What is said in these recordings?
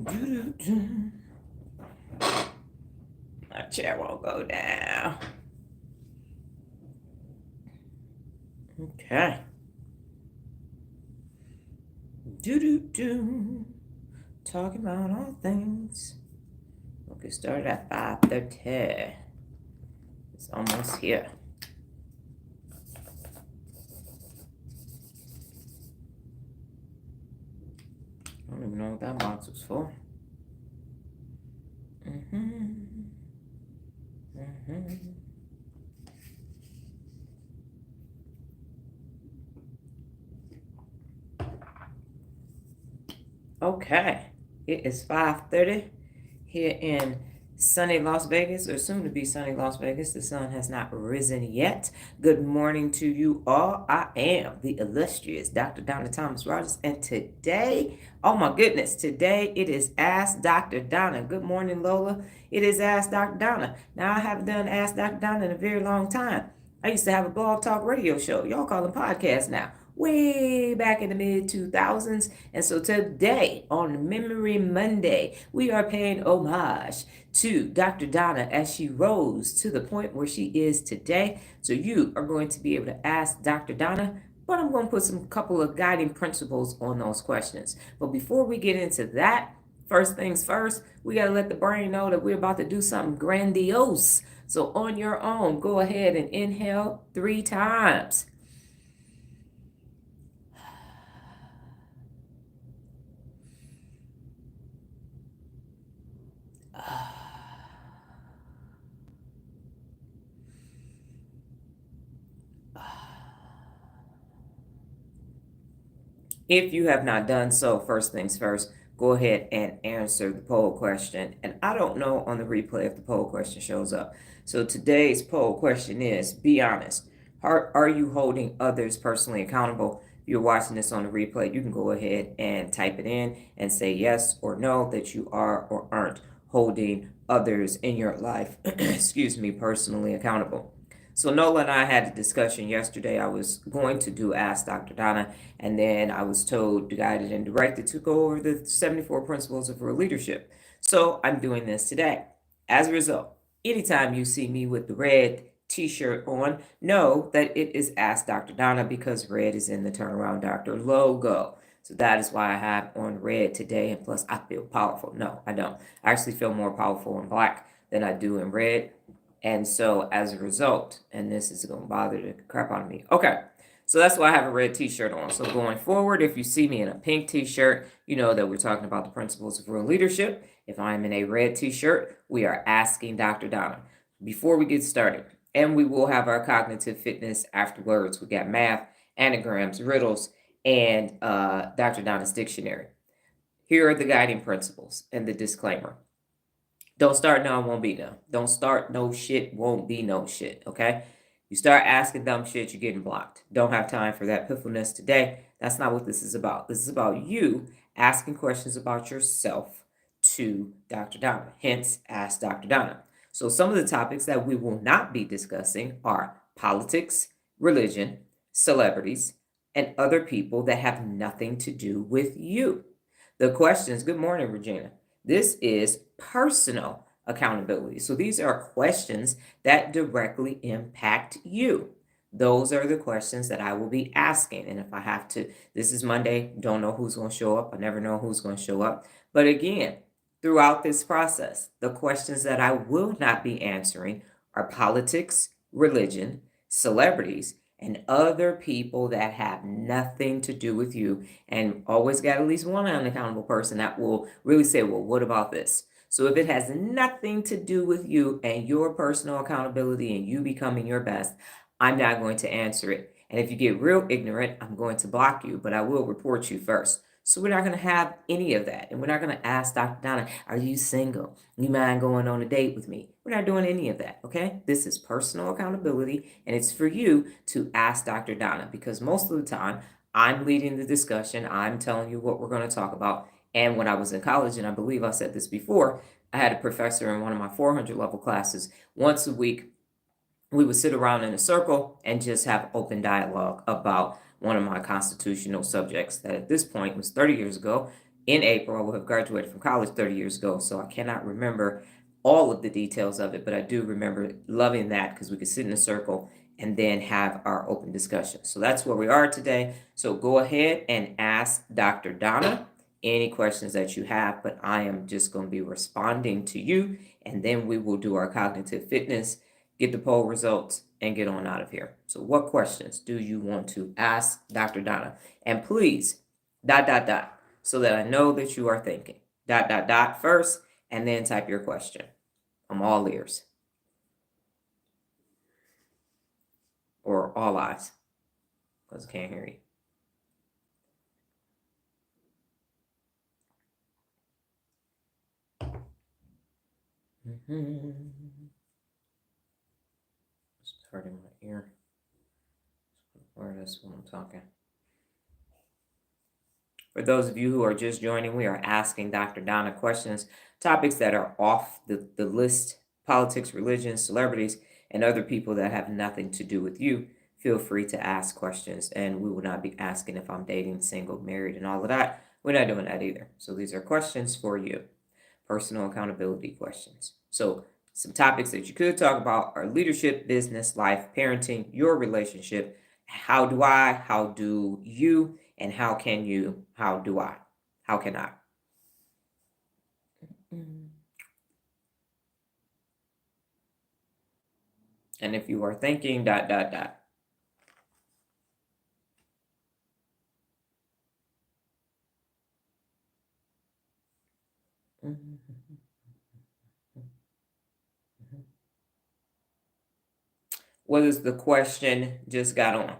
Doo-doo-doo. My chair won't go down. Okay. Do. Talking about all things. We'll get started at 5:30. It's almost here. I don't even know what that box was for. Okay, it is 5:30 here in sunny Las Vegas, or soon to be sunny Las Vegas. The sun has not risen yet. Good morning to you all. I am the illustrious Dr. Donna Thomas-Rodgers, and today, oh my goodness, today it is Ask Dr. Donna. Good morning, Lola. It is Ask Dr. Donna. Now, I haven't done Ask Dr. Donna in a very long time. I used to have a blog talk radio show. Y'all call them podcasts now. Way back in the mid 2000s. And so today, on Memory Monday, we are paying homage to Dr. Donna as she rose to the point where she is today. So you are going to be able to ask Dr. Donna, but I'm going to put some couple of guiding principles on those questions. But before we get into that, first things first, we got to let the brain know that we're about to do something grandiose. So on your own, go ahead and inhale 3 times. If you have not done so, first things first, go ahead and answer the poll question. And I don't know on the replay if the poll question shows up. So today's poll question is, be honest. Are you holding others personally accountable? If you're watching this on the replay, you can go ahead and type it in and say yes or no that you are or aren't holding others in your life, excuse me, personally accountable. So Nola and I had a discussion yesterday. I was going to do Ask Dr. Donna, and then I was told, guided, and directed to go over the 74 principles of real leadership. So I'm doing this today. As a result, anytime you see me with the red t-shirt on, know that it is Ask Dr. Donna because red is in the Turnaround Doctor logo. So that is why I have on red today, and plus I feel powerful. No, I don't. I actually feel more powerful in black than I do in red. And so as a result, and this is going to bother the crap out of me. Okay, so that's why I have a red t-shirt on. So going forward, if you see me in a pink t-shirt, you know that we're talking about the principles of real leadership. If I'm in a red t-shirt, we are asking Dr. Donna. Before we get started, and we will have our cognitive fitness afterwards. We got math, anagrams, riddles, and Dr. Donna's dictionary. Here are the guiding principles and the disclaimer. Don't start now, won't be no. Don't start no shit, won't be no shit, okay? You start asking dumb shit, you're getting blocked. Don't have time for that piffleness today. That's not what this is about. This is about you asking questions about yourself to Dr. Donna. Hence, Ask Dr. Donna. So some of the topics that we will not be discussing are politics, religion, celebrities, and other people that have nothing to do with you. The questions, good morning, Regina. This is personal accountability. So these are questions that directly impact you. Those are the questions that I will be asking. And if I have to, this is Monday, don't know who's going to show up. I never know who's going to show up. But again, throughout this process, the questions that I will not be answering are politics, religion, celebrities, and other people that have nothing to do with you. And always got at least one unaccountable person that will really say, well, what about this? So if it has nothing to do with you and your personal accountability and you becoming your best, I'm not going to answer it. And if you get real ignorant, I'm going to block you, but I will report you first. So we're not going to have any of that. And we're not going to ask Dr. Donna, are you single? You mind going on a date with me? We're not doing any of that, okay? This is personal accountability, and it's for you to ask Dr. Donna because most of the time, I'm leading the discussion. I'm telling you what we're going to talk about. And when I was in college, and I believe I said this before, I had a professor in one of my 400 level classes. Once a week, we would sit around in a circle and just have open dialogue about one of my constitutional subjects that at this point was 30 years ago. in April. I will have graduated from college 30 years ago, so I cannot remember all of the details of it, but I do remember loving that because we could sit in a circle and then have our open discussion. So that's where we are today. So go ahead and ask Dr. Donna any questions that you have, but I am just going to be responding to you, and then we will do our cognitive fitness, get the poll results, and get on out of here. So what questions do you want to ask Dr. Donna? And please, dot, dot, dot, so that I know that you are thinking. Dot, dot, dot first, and then type your question. I'm all ears. Or all eyes, because I can't hear you. It's hurting my ear. Where it is when I'm talking. For those of you who are just joining, we are asking Dr. Donna questions, topics that are off the list, politics, religion, celebrities, and other people that have nothing to do with you. Feel free to ask questions, and we will not be asking if I'm dating, single, married, and all of that. We're not doing that either. So these are questions for you, personal accountability questions. So some topics that you could talk about are leadership, business, life, parenting, your relationship. How do I? How do you? And how can you? How do I? How can I? And if you are thinking dot dot dot. What is the question? Just got on.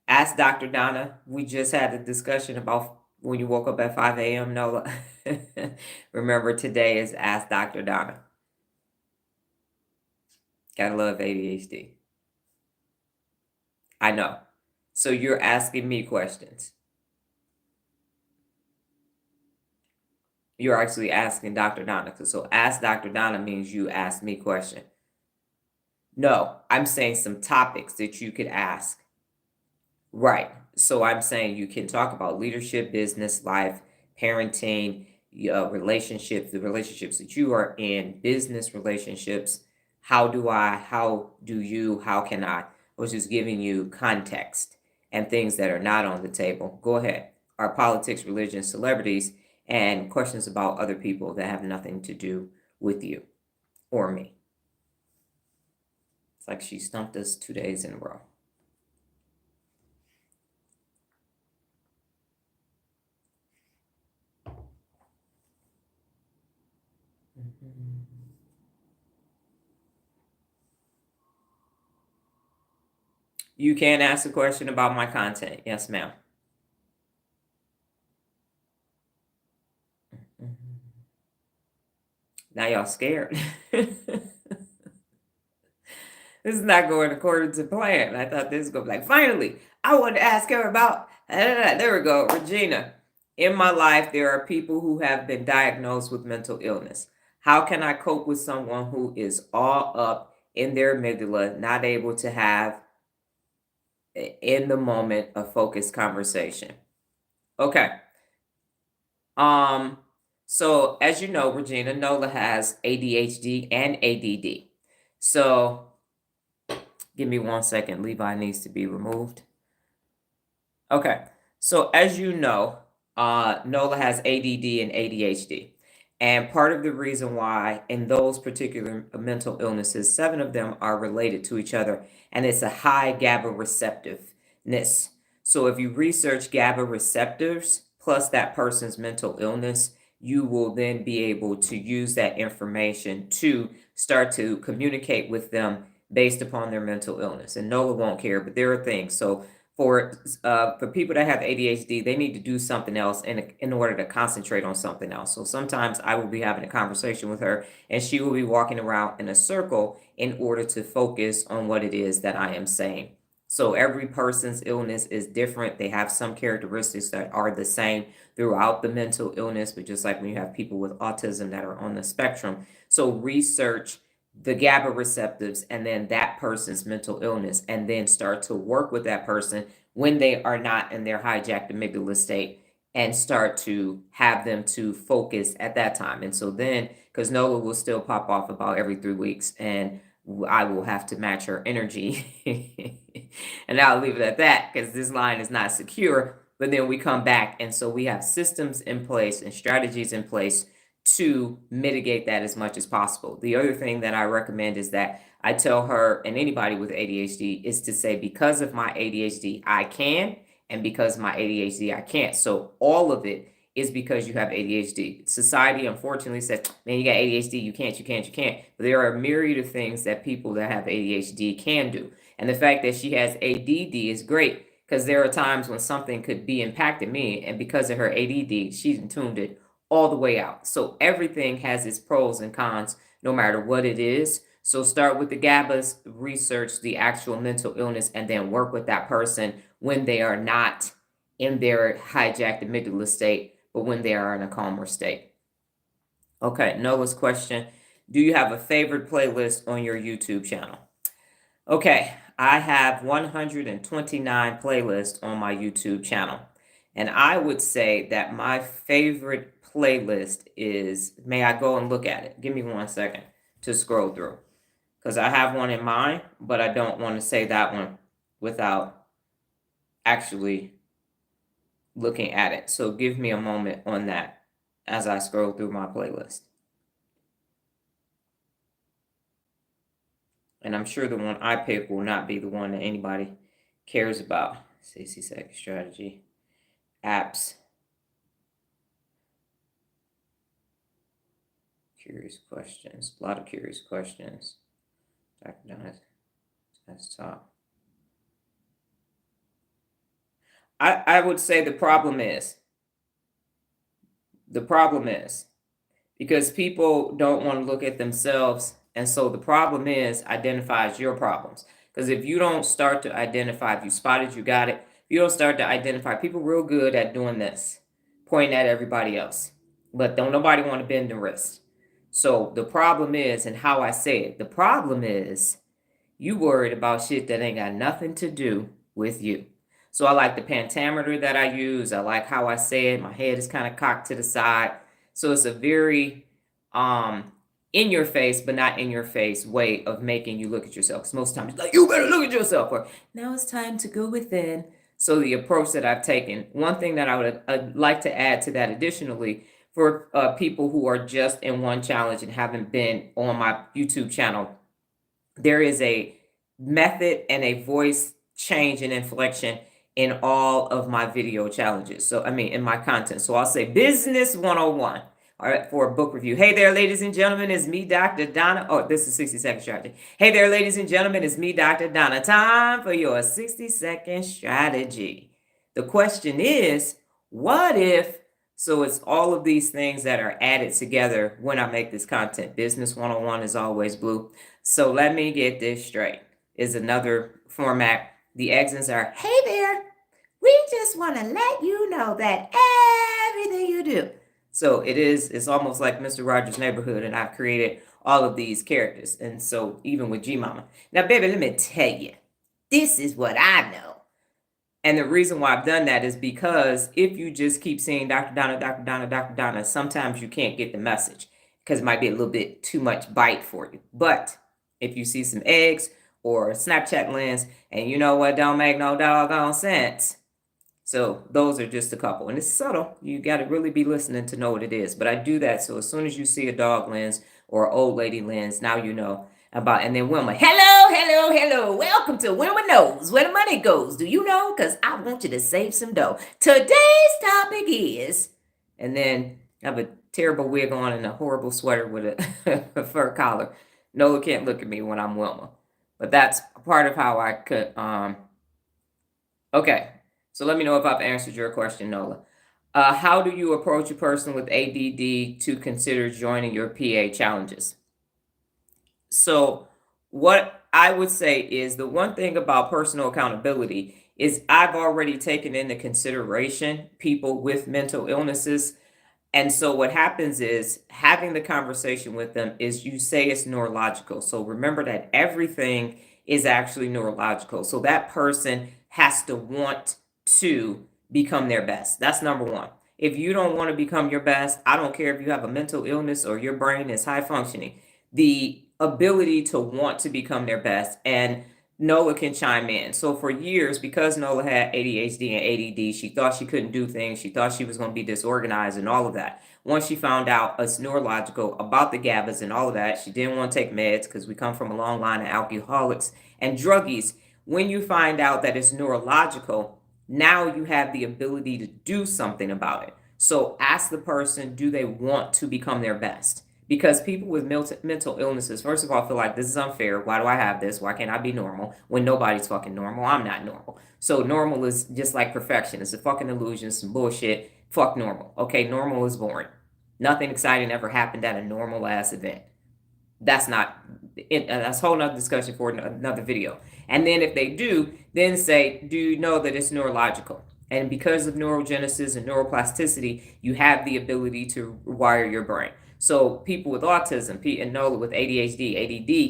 Ask Dr. Donna. We just had a discussion about when you woke up at 5 a.m. Nola. Remember, today is Ask Dr. Donna. Gotta love ADHD. I know. So you're asking me questions. You're actually asking Dr. Donna. So ask Dr. Donna means you ask me question. No, I'm saying some topics that you could ask. Right. So I'm saying you can talk about leadership, business, life, parenting, relationships, the relationships that you are in, business relationships. How do I? How do you? How can I? I was just giving you context and things that are not on the table. Go ahead. Our politics, religion, celebrities, and questions about other people that have nothing to do with you or me. It's like she stumped us 2 days in a row. You can ask a question about my content. Yes, ma'am. Now y'all scared. This is not going according to plan. I thought this was going to be like, finally, I want to ask her about. There we go, Regina. In my life, there are people who have been diagnosed with mental illness. How can I cope with someone who is all up in their amygdala, not able to have in the moment a focused conversation? Okay. So as you know, Regina, Nola has ADHD and ADD. So give me 1 second. Levi needs to be removed. Okay. So as you know, Nola has ADD and ADHD. And part of the reason why in those particular mental illnesses, 7 of them are related to each other, and it's a high GABA receptiveness. So if you research GABA receptors plus that person's mental illness, you will then be able to use that information to start to communicate with them based upon their mental illness. And Nola won't care, but there are things. So for people that have ADHD, they need to do something else in order to concentrate on something else. So sometimes I will be having a conversation with her, and she will be walking around in a circle in order to focus on what it is that I am saying. So every person's illness is different. They have some characteristics that are the same throughout the mental illness, but just like when you have people with autism that are on the spectrum. So research the GABA receptors and then that person's mental illness, and then start to work with that person when they are not in their hijacked amygdala state and start to have them to focus at that time. And so then, because Nola will still pop off about every 3 weeks, and I will have to match her energy. And I'll leave it at that because this line is not secure. But then we come back, and so we have systems in place and strategies in place to mitigate that as much as possible. The other thing that I recommend is that I tell her and anybody with ADHD is to say, because of my ADHD, I can, and because of my ADHD, I can't. So all of it is because you have ADHD. Society, unfortunately, says, man, you got ADHD, you can't, you can't, you can't. But there are a myriad of things that people that have ADHD can do. And the fact that she has ADD is great, because there are times when something could be impacting me, and because of her ADD, she's tuned it all the way out. So everything has its pros and cons, no matter what it is. So start with the GABAs, research the actual mental illness, and then work with that person when they are not in their hijacked amygdala state, but when they are in a calmer state. Okay, Noah's question. Do you have a favorite playlist on your YouTube channel? Okay, I have 129 playlists on my YouTube channel. And I would say that my favorite playlist is, may I go and look at it? Give me 1 second to scroll through. Because I have one in mind, but I don't want to say that one without actually looking at it. So give me a moment on that as I scroll through my playlist. And I'm sure the one I pick will not be the one that anybody cares about. 60-second strategy. Apps. Curious questions. A lot of curious questions. Dr. Donna, that's top. I would say the problem is because people don't want to look at themselves. And so the problem is identifies your problems. Because if you don't start to identify, if you spotted, you got it. If you don't start to identify, people real good at doing this, pointing at everybody else. But don't nobody want to bend the wrist. So the problem is, and how I say it, the problem is you worried about shit that ain't got nothing to do with you. So I like the pentameter that I use. I like how I say it. My head is kind of cocked to the side. So it's a very in your face, but not in your face way of making you look at yourself. Because most times it's like, you better look at yourself. Or now it's time to go within. So the approach that I've taken, one thing that I would like to add to that additionally, for people who are just in one challenge and haven't been on my YouTube channel, there is a method and a voice change and inflection in all of my video challenges. So, I mean, in my content. So I'll say Business 101. All right, for a book review. Hey there, ladies and gentlemen, it's me, Dr. Donna. Oh, this is 60-second strategy. Hey there, ladies and gentlemen, it's me, Dr. Donna. Time for your 60-second strategy. The question is, what if? So it's all of these things that are added together when I make this content. Business 101 is always blue. So let me get this straight. Is another format. The exits are, hey there, we just want to let you know that everything you do. So it's almost like Mr. Rogers' Neighborhood, and I've created all of these characters. And so even with G Mama. Now, baby, let me tell you, this is what I know. And the reason why I've done that is because if you just keep saying Dr. Donna, Dr. Donna, Dr. Donna, sometimes you can't get the message because it might be a little bit too much bite for you. But if you see some eggs or a Snapchat lens, and you know what don't make no doggone sense. So those are just a couple. And it's subtle. You got to really be listening to know what it is. But I do that so as soon as you see a dog lens or old lady lens, now you know about. And then Wilma, hello, hello, hello. Welcome to Wilma Knows Where the Money Goes. Do you know? Because I want you to save some dough. Today's topic is, and then I have a terrible wig on and a horrible sweater with a fur collar. Nola can't look at me when I'm Wilma. But that's part of how I could. Okay, so let me know if I've answered your question, Nola. How do you approach a person with ADD to consider joining your PA challenges? So what I would say is the one thing about personal accountability is I've already taken into consideration people with mental illnesses. And so what happens is having the conversation with them is you say it's neurological. So remember that everything is actually neurological. So that person has to want to become their best. That's number one. If you don't want to become your best, I don't care if you have a mental illness or your brain is high functioning, the ability to want to become their best. And Nola can chime in. So for years, because Nola had ADHD and ADD, she thought she couldn't do things. She thought she was going to be disorganized and all of that. Once she found out it's neurological about the GABAs and all of that, she didn't want to take meds because we come from a long line of alcoholics and druggies. When you find out that it's neurological, now you have the ability to do something about it. So ask the person, do they want to become their best? Because people with mental illnesses, first of all, feel like this is unfair. Why do I have this? Why can't I be normal? When nobody's fucking normal. I'm not normal. So normal is just like perfection. It's a fucking illusion, some bullshit. Fuck normal. Okay, normal is boring. Nothing exciting ever happened at a normal ass event. That's not it. That's a whole nother discussion for another video. And then if they do, then say, do you know that it's neurological? And because of neurogenesis and neuroplasticity, you have the ability to wire your brain. So people with autism, Pete and Nola with ADHD,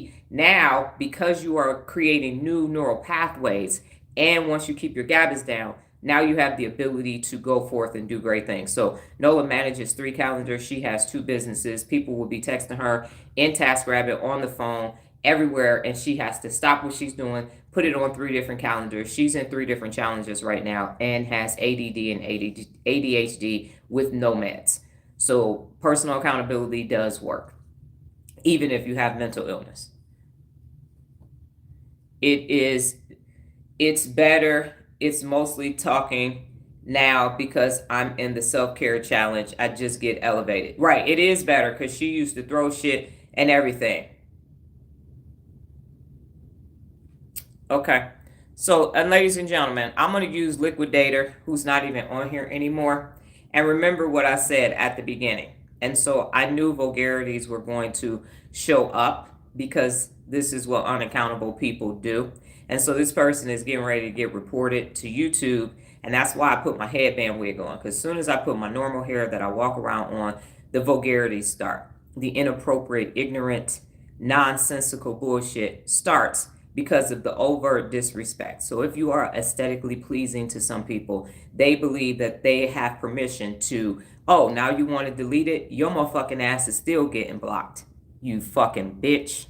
ADD, now because you are creating new neural pathways, and once you keep your GABAs down, now you have the ability to go forth and do great things. So Nola manages 3 calendars. She has 2 businesses. People will be texting her in TaskRabbit, on the phone, everywhere, and she has to stop what she's doing, put it on 3 different calendars. She's in 3 different challenges right now and has ADD and ADHD with no meds. So personal accountability does work, even if you have mental illness. It's better. It's mostly talking now because I'm in the self-care challenge. I just get elevated. Right, it is better because she used to throw shit and everything. Okay. So, and ladies and gentlemen, I'm going to use Liquidator, who's not even on here anymore. And remember what I said at the beginning. And so I knew vulgarities were going to show up because this is what unaccountable people do. And so this person is getting ready to get reported to YouTube. And that's why I put my headband wig on. Because as soon as I put my normal hair that I walk around on, the vulgarities start. The inappropriate, ignorant, nonsensical bullshit starts because of the overt disrespect. So if you are aesthetically pleasing to some people, they believe that they have permission to, oh, now you want to delete it? Your motherfucking ass is still getting blocked. You fucking bitch.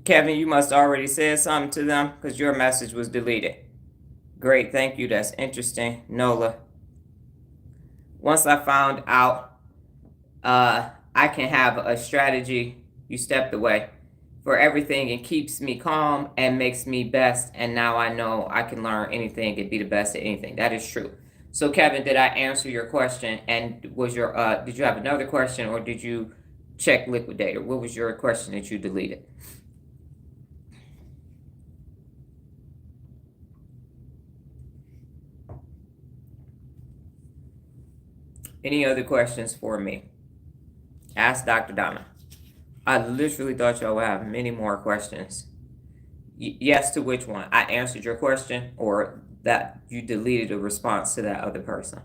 Kevin, you must already said something to them because your message was deleted. Great, thank you. That's interesting. Nola. Once I found out I can have a strategy, you stepped away for everything and keeps me calm and makes me best. And now I know I can learn anything and be the best at anything. That is true. So Kevin, did I answer your question? And was your did you have another question or did you check Liquidator? What was your question that you deleted? Any other questions for me? Ask Dr. Donna. I literally thought y'all would have many more questions. Yes to which one? I answered your question or that you deleted a response to that other person?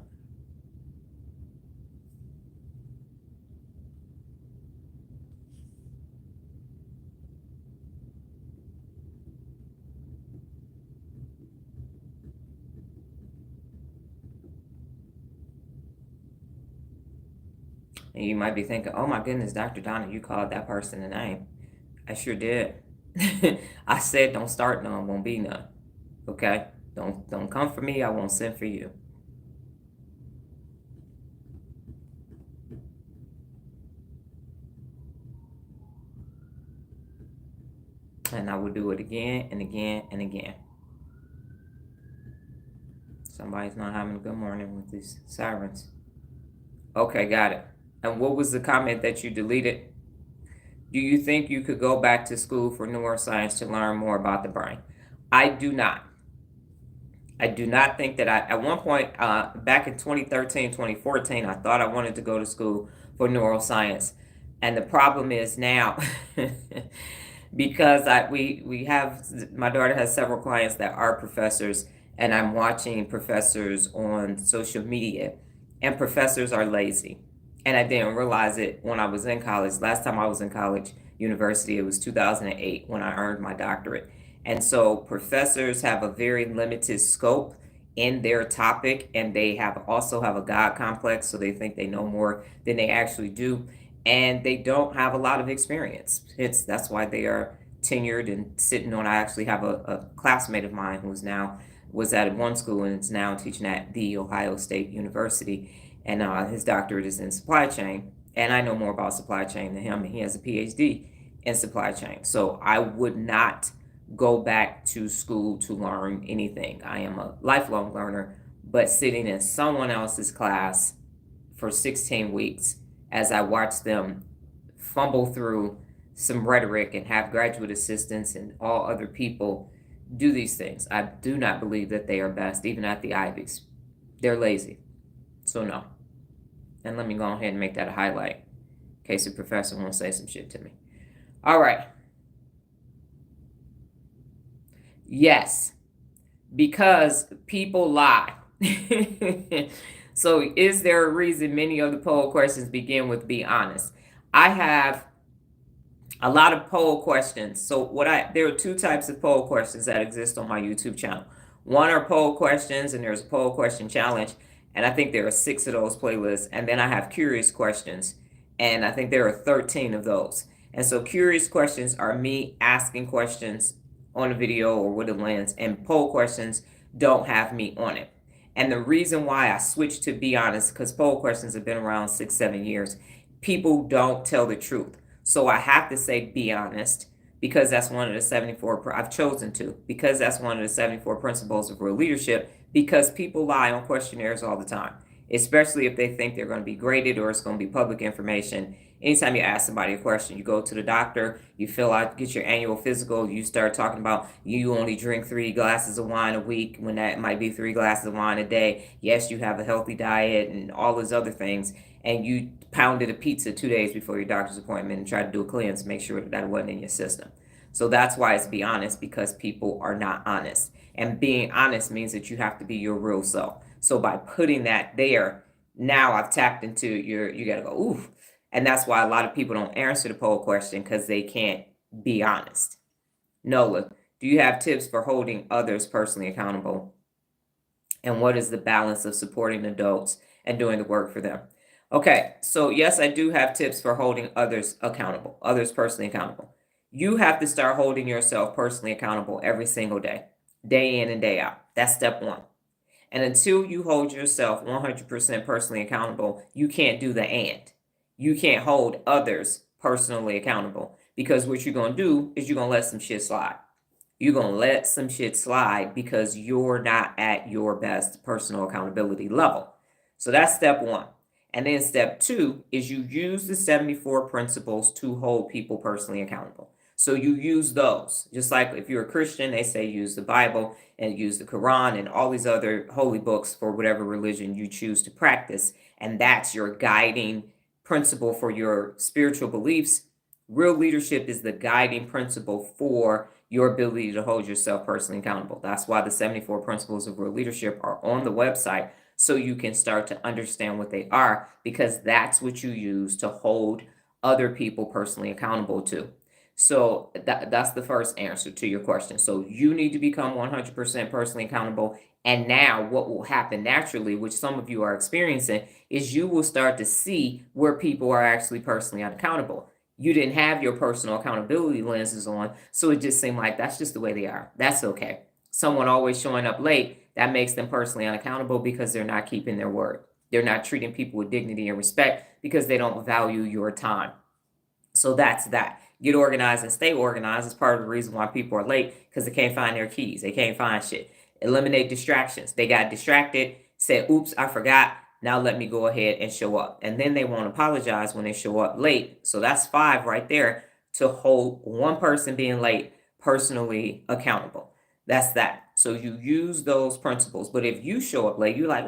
And you might be thinking, oh my goodness, Dr. Donna, you called that person a name. I sure did. I said don't start none, won't be none. Okay? Don't come for me, I won't send for you. And I will do it again and again and again. Somebody's not having a good morning with these sirens. Okay, got it. And what was the comment that you deleted? Do you think you could go back to school for neuroscience to learn more about the brain? I do not. I do not think that at one point, back in 2013, 2014, I thought I wanted to go to school for neuroscience. And the problem is now, because we have, my daughter has several clients that are professors, and I'm watching professors on social media, and professors are lazy. And I didn't realize it when I was in college. Last time I was in college, university, it was 2008 when I earned my doctorate. And so professors have a very limited scope in their topic, and they have also have a God complex, so they think they know more than they actually do, and they don't have a lot of experience. That's why they are tenured and sitting on. I actually have a classmate of mine who's now was at one school and is now teaching at the Ohio State University, and his doctorate is in supply chain, and I know more about supply chain than him, and he has a PhD in supply chain. So I would not go back to school to learn anything. I am a lifelong learner, but sitting in someone else's class for 16 weeks as I watch them fumble through some rhetoric and have graduate assistants and all other people do these things. I do not believe that they are best, even at the Ivies. They're lazy. So, no. And let me go ahead and make that a highlight in case the professor wants to say some shit to me. All right. Yes, because people lie. So, is there a reason many of the poll questions begin with "be honest"? I have a lot of poll questions. So, there are two types of poll questions that exist on my YouTube channel. One are poll questions, and there's a poll question challenge, and I think there are 6 of those playlists. And then I have curious questions, and I think there are 13 of those. And so, curious questions are me asking questions on a video or with a lens, and poll questions don't have me on it. And the reason why I switched to "be honest," because poll questions have been around 6, 7 years, people don't tell the truth. So I have to say "be honest" because that's one of the 74, I've chosen to, because that's one of the 74 principles of real leadership, because people lie on questionnaires all the time, especially if they think they're going to be graded or it's going to be public information. Anytime you ask somebody a question, you go to the doctor, you fill out, get your annual physical, you start talking about you only drink 3 glasses of wine a week when that might be 3 glasses of wine a day. Yes, you have a healthy diet and all those other things. And you pounded a pizza 2 days before your doctor's appointment and tried to do a cleanse, make sure that wasn't in your system. So that's why it's "be honest," because people are not honest. And being honest means that you have to be your real self. So by putting that there, now I've tapped into you got to go, ooh. And that's why a lot of people don't answer the poll question because they can't be honest. Nola, do you have tips for holding others personally accountable? And what is the balance of supporting adults and doing the work for them? Okay, so yes, I do have tips for holding others accountable, others personally accountable. You have to start holding yourself personally accountable every single day, day in and day out. That's step one. And until you hold yourself 100% personally accountable, you can't do the and. You can't hold others personally accountable because what you're going to do is you're going to let some shit slide. You're going to let some shit slide because you're not at your best personal accountability level. So that's step one. And then step two is you use the 74 principles to hold people personally accountable. So you use those. Just like if you're a Christian, they say use the Bible and use the Quran and all these other holy books for whatever religion you choose to practice. And that's your guiding principle for your spiritual beliefs. Real leadership is the guiding principle for your ability to hold yourself personally accountable. That's why the 74 principles of real leadership are on the website, so you can start to understand what they are, because that's what you use to hold other people personally accountable to. So that's the first answer to your question. So you need to become 100% personally accountable. And now what will happen naturally, which some of you are experiencing, is you will start to see where people are actually personally unaccountable. You didn't have your personal accountability lenses on, so it just seemed like that's just the way they are. That's okay. Someone always showing up late, that makes them personally unaccountable because they're not keeping their word. They're not treating people with dignity and respect because they don't value your time. So that's that. Get organized and stay organized is part of the reason why people are late, because they can't find their keys. They can't find shit. Eliminate distractions. They got distracted, said, oops, I forgot. Now let me go ahead and show up. And then they won't apologize when they show up late. So that's 5 right there to hold one person being late personally accountable. That's that. So you use those principles. But if you show up late, you're like,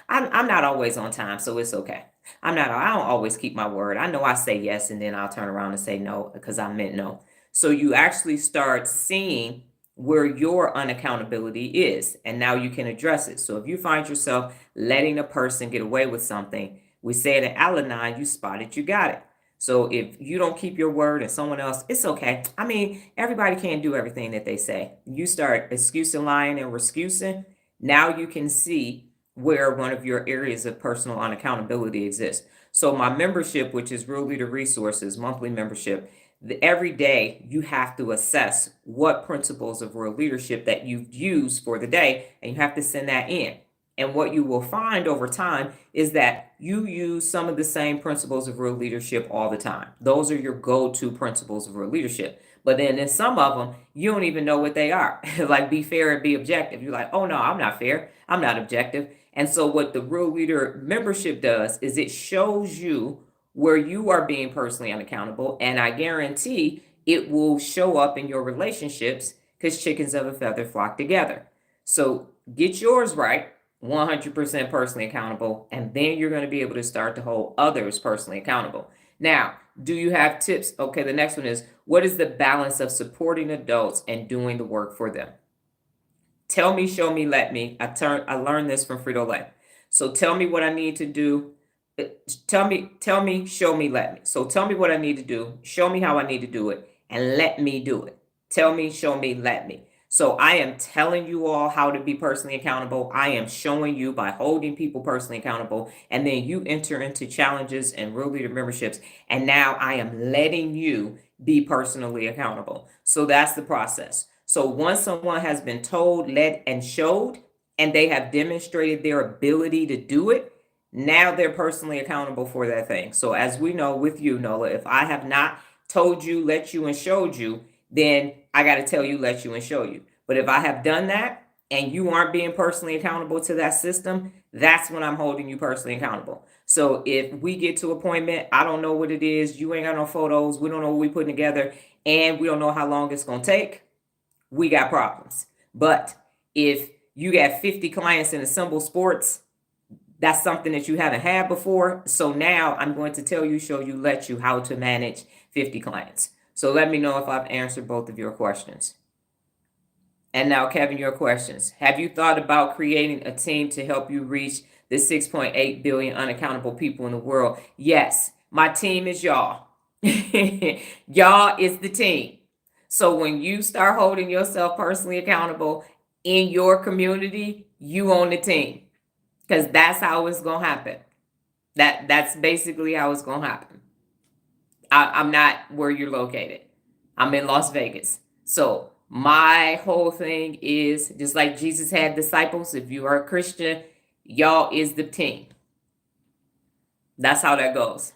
I'm not always on time, so it's okay. I don't always keep my word. I know I say yes and then I'll turn around and say no because I meant no. So you actually start seeing where your unaccountability is, and now you can address it. So if you find yourself letting a person get away with something, we say it at Al-Anon, you spot it, you got it. So if you don't keep your word and someone else, it's okay. I mean, everybody can't do everything that they say. You start excusing, lying, and excusing. Now you can see where one of your areas of personal unaccountability exists. So my membership, which is Real Leader Resources, monthly membership, every day you have to assess what principles of real leadership that you've used for the day, and you have to send that in. And what you will find over time is that you use some of the same principles of real leadership all the time. Those are your go-to principles of real leadership. But then in some of them, you don't even know what they are. Like be fair and be objective. You're like, oh no, I'm not fair. I'm not objective. And so what the Real Leader membership does is it shows you where you are being personally unaccountable. And I guarantee it will show up in your relationships because chickens of a feather flock together. So get yours right, 100% personally accountable, and then you're going to be able to start to hold others personally accountable. Now, do you have tips? Okay, the next one is, what is the balance of supporting adults and doing the work for them? Tell me, show me, let me. I learned this from Frito-Lay. So tell me what I need to do. Tell me, show me, let me. So tell me what I need to do, show me how I need to do it, and let me do it. Tell me, show me, let me. So I am telling you all how to be personally accountable. I am showing you by holding people personally accountable. And then you enter into challenges and Real Leader memberships. And now I am letting you be personally accountable. So that's the process. So once someone has been told, led, and showed, and they have demonstrated their ability to do it, now they're personally accountable for that thing. So as we know with you, Nola, if I have not told you, let you, and showed you, then I got to tell you, let you, and show you. But if I have done that and you aren't being personally accountable to that system, that's when I'm holding you personally accountable. So if we get to appointment, I don't know what it is, you ain't got no photos, we don't know what we putting together, and we don't know how long it's going to take, we got problems. But if you got 50 clients in Assemble Sports, that's something that you haven't had before. So now I'm going to tell you, show you, let you how to manage 50 clients. So let me know if I've answered both of your questions. And now, Kevin, your questions. Have you thought about creating a team to help you reach the 6.8 billion unaccountable people in the world? Yes, my team is y'all. Y'all is the team. So when you start holding yourself personally accountable in your community, you own the team. Because that's how it's gonna happen. That's basically how it's gonna happen. I'm not where you're located. I'm in Las Vegas. So my whole thing is just like Jesus had disciples. If you are a Christian, y'all is the team. That's how that goes.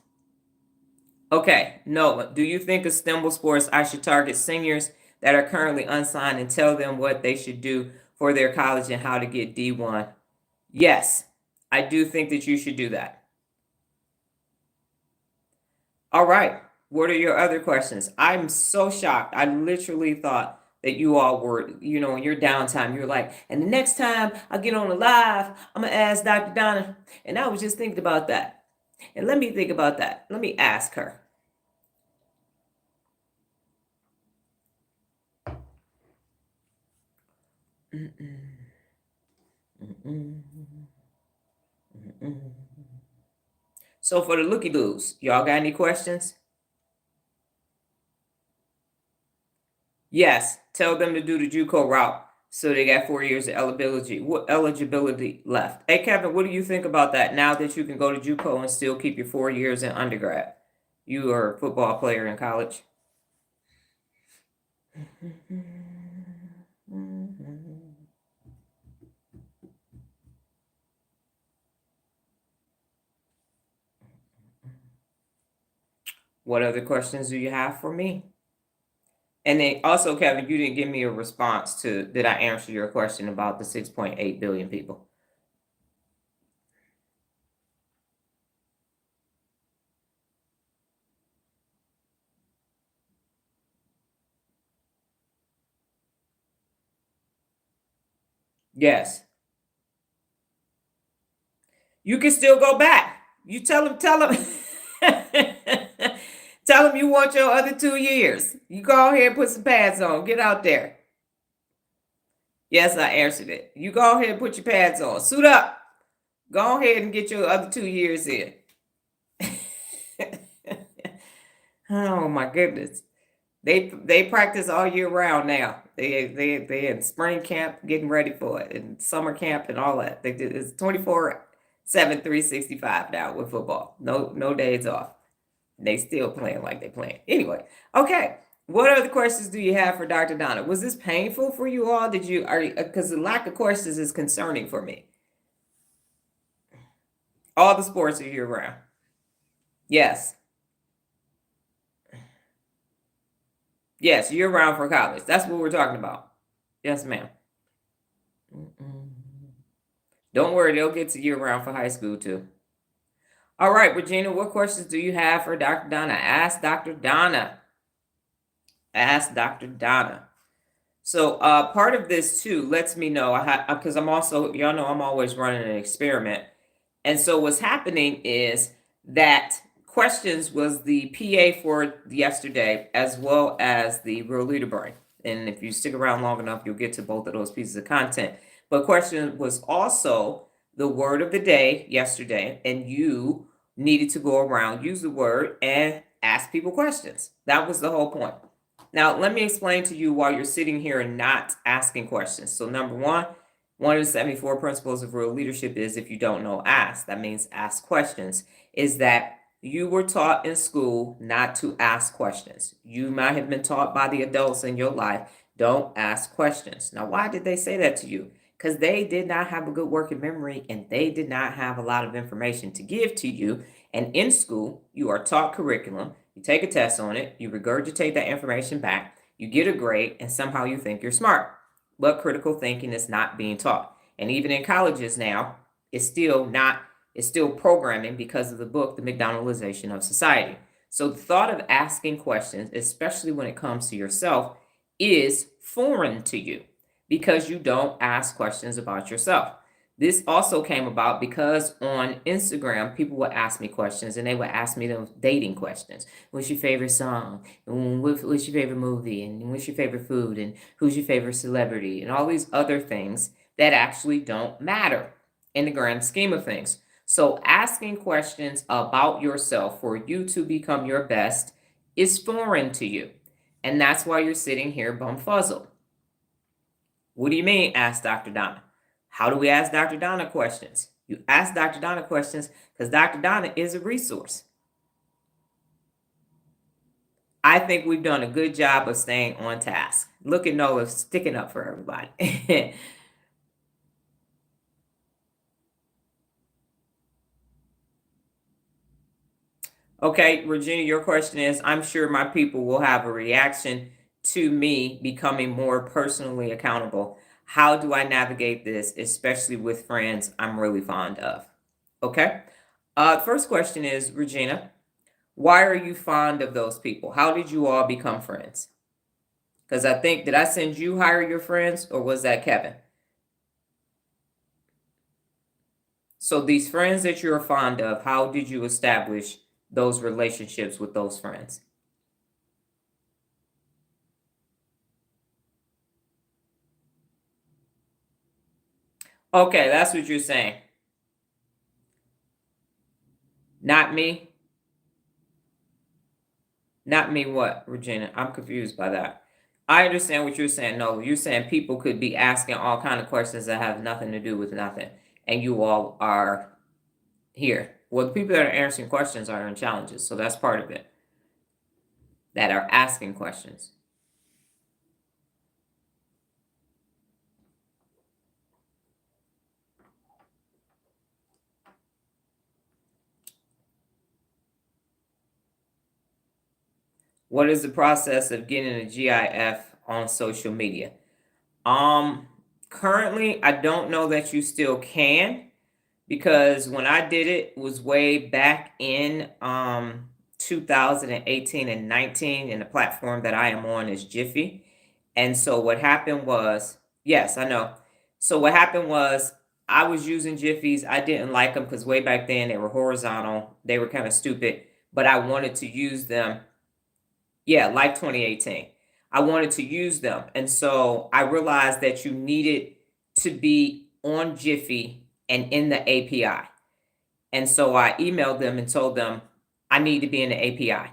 Okay, Noah, do you think Assemble Sports I should target seniors that are currently unsigned and tell them what they should do for their college and how to get D1? Yes, I do think that you should do that. All right. What are your other questions? I'm so shocked. I literally thought that you all were, in your downtime, you're like, and the next time I get on a live, I'm going to ask Dr. Donna. And I was just thinking about that. And let me think about that. Let me ask her. So for the looky loos, y'all got any questions? Yes, tell them to do the JUCO route. So they got 4 years of eligibility left. Hey Kevin, what do you think about that? Now that you can go to JUCO and still keep your 4 years in undergrad, you are a football player in college. What other questions do you have for me? And then also, Kevin, you didn't give me a response to, did I answer your question about the 6.8 billion people? Yes. You can still go back. You tell them, tell them you want your other 2 years. You go ahead and put some pads on. Get out there. Yes, I answered it. You go ahead and put your pads on. Suit up. Go ahead and get your other 2 years in. Oh my goodness. They practice all year round now. They in spring camp getting ready for it, and summer camp and all that. They did it's 24/7, 365 now with football. No days off. They still playing like they playing. Anyway, okay. What other questions do you have for Dr. Donna? Was this painful for you all? Did you are because the lack of questions is concerning for me. All the sports are year round. Yes. Yes, year round for college. That's what we're talking about. Yes, ma'am. Mm-mm. Don't worry, they'll get to year round for high school too. All right, Regina, what questions do you have for Dr. Donna? Ask Dr. Donna. Ask Dr. Donna. So part of this too lets me know because I'm also y'all know I'm always running an experiment. And so what's happening is that questions was the PA for yesterday as well as the Real Leader Brain. And if you stick around long enough, you'll get to both of those pieces of content. But question was also the word of the day yesterday, and you needed to go around, use the word, and ask people questions. That was the whole point. Now, let me explain to you why you're sitting here and not asking questions. So, number one of the 74 principles of real leadership is if you don't know, ask. That means ask questions. Is that you were taught in school not to ask questions. You might have been taught by the adults in your life, don't ask questions. Now, why did they say that to you? Because they did not have a good working memory and they did not have a lot of information to give to you. And in school, you are taught curriculum, you take a test on it, you regurgitate that information back, you get a grade, and somehow you think you're smart. But critical thinking is not being taught. And even in colleges now, it's still programming because of the book, The McDonaldization of Society. So the thought of asking questions, especially when it comes to yourself, is foreign to you because you don't ask questions about yourself. This also came about because on Instagram, people would ask me questions and they would ask me those dating questions. What's your favorite song? And what's your favorite movie? And what's your favorite food? And who's your favorite celebrity? And all these other things that actually don't matter in the grand scheme of things. So asking questions about yourself for you to become your best is foreign to you. And that's why you're sitting here bumfuzzled. What do you mean? Asked Dr. Donna. How do we ask Dr. Donna questions? You ask Dr. Donna questions because Dr. Donna is a resource. I think we've done a good job of staying on task. Look at Noah sticking up for everybody. Okay, Regina, your question is, I'm sure my people will have a reaction to me becoming more personally accountable. How do I navigate this, especially with friends I'm really fond of? Okay. First question is, Regina, why are you fond of those people? How did you all become friends? Because I think, did I send you hire your friends or was that Kevin? So these friends that you're fond of, how did you establish those relationships with those friends? Okay, that's what you're saying. Not me. Not me what, Regina? I'm confused by that. I understand what you're saying. No, you're saying people could be asking all kind of questions that have nothing to do with nothing. And you all are here. Well, the people that are answering questions are in challenges, so that's part of it. That are asking questions. What is the process of getting a GIF on social media? Currently, I don't know that you still can because when I did it, was way back in 2018 and 19, and the platform that I am on is Jiffy. And so what happened was, yes, I know. So what happened was I was using Jiffies. I didn't like them because way back then they were horizontal. They were kind of stupid, but I wanted to use them. Yeah, like 2018. I wanted to use them. And so I realized that you needed to be on Jiffy and in the API. And so I emailed them and told them I need to be in the API.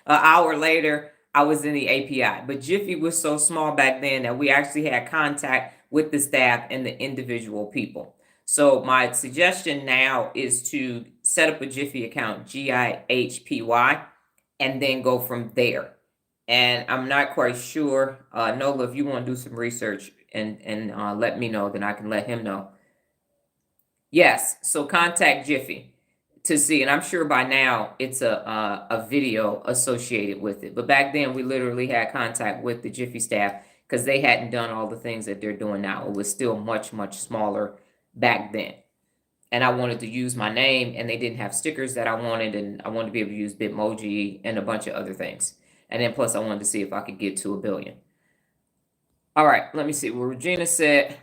An hour later, I was in the API. But Jiffy was so small back then that we actually had contact with the staff and the individual people. So my suggestion now is to set up a Jiffy account, GIHPY, and then go from there. And I'm not quite sure, Nola, if you want to do some research and let me know, then I can let him know. Yes, so contact Jiffy to see, and I'm sure by now it's a video associated with it. But back then we literally had contact with the Jiffy staff because they hadn't done all the things that they're doing now. It was still much, much smaller back then. And I wanted to use my name, and they didn't have stickers that I wanted, and I wanted to be able to use Bitmoji and a bunch of other things. And then plus I wanted to see if I could get to 1 billion. All right, let me see what Regina said.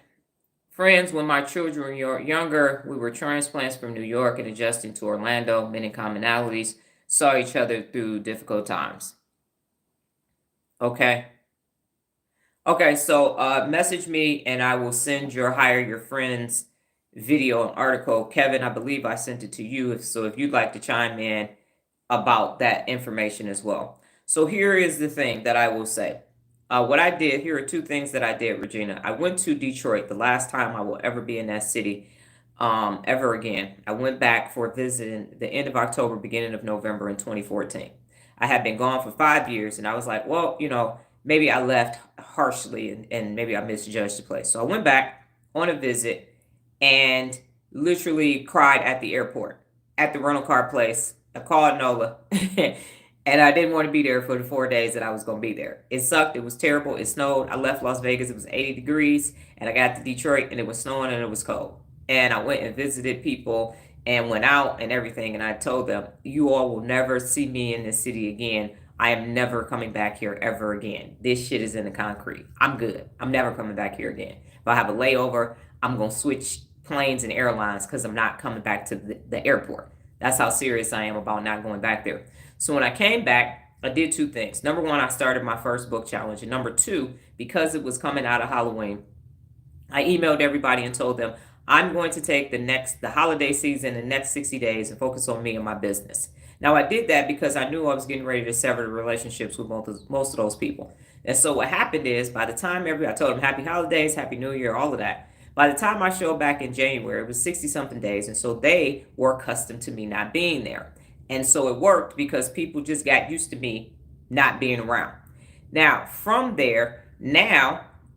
Friends, when my children were younger, we were transplants from New York and adjusting to Orlando, many commonalities, saw each other through difficult times. Okay. Okay, so message me and I will send your Hire Your Friends video and article. Kevin, I believe I sent it to you. So if you'd like to chime in about that information as well. So here is the thing that I will say. What I did, here are 2 things that I did, Regina. I went to Detroit, the last time I will ever be in that city ever again. I went back for a visit in the end of October, beginning of November in 2014. I had been gone for 5 years, and I was like, well, maybe I left harshly and maybe I misjudged the place. So I went back on a visit and literally cried at the airport, at the rental car place. I called Nola. And I didn't want to be there for the 4 days that I was going to be there. It sucked. It was terrible. It snowed. I left Las Vegas. It was 80 degrees. And I got to Detroit and it was snowing and it was cold. And I went and visited people and went out and everything. And I told them, you all will never see me in this city again. I am never coming back here ever again. This shit is in the concrete. I'm good. I'm never coming back here again. If I have a layover, I'm going to switch planes and airlines because I'm not coming back to the airport. That's how serious I am about not going back there. So when I came back, I did 2 things. Number 1, I started my first book challenge. And number 2, because it was coming out of Halloween, I emailed everybody and told them, I'm going to take the holiday season, the next 60 days and focus on me and my business. Now I did that because I knew I was getting ready to sever the relationships with most of those people. And so what happened is by the time I told them happy holidays, happy new year, all of that. By the time I showed back in January, it was 60 something days. And so they were accustomed to me not being there. And so it worked because people just got used to me not being around. Now, from there,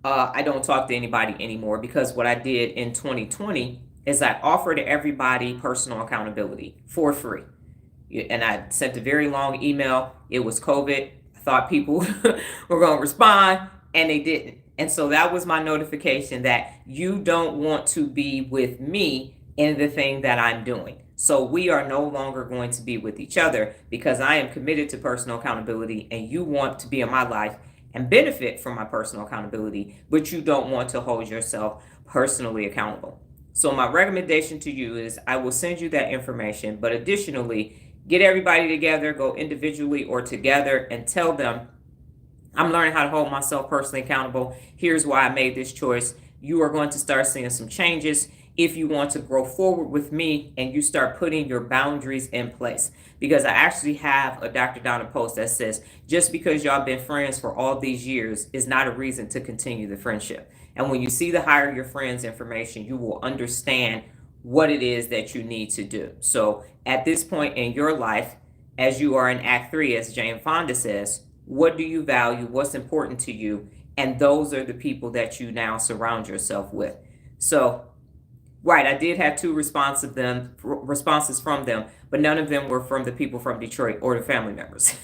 I don't talk to anybody anymore because what I did in 2020 is I offered everybody personal accountability for free. And I sent a very long email. It was COVID. I thought people were going to respond, and they didn't. And so that was my notification that you don't want to be with me in the thing that I'm doing. So we are no longer going to be with each other because I am committed to personal accountability and you want to be in my life and benefit from my personal accountability, but you don't want to hold yourself personally accountable. So my recommendation to you is I will send you that information, but additionally, get everybody together, go individually or together and tell them, I'm learning how to hold myself personally accountable. Here's why I made this choice. You are going to start seeing some changes if you want to grow forward with me and you start putting your boundaries in place. Because I actually have a Dr. Donna post that says, just because y'all been friends for all these years is not a reason to continue the friendship. And when you see the Hire Your Friends information, you will understand what it is that you need to do. So at this point in your life, as you are in Act 3, as Jane Fonda says, what do you value? What's important to you? And those are the people that you now surround yourself with. So, right, I did have 2 responses from them, but none of them were from the people from Detroit or the family members.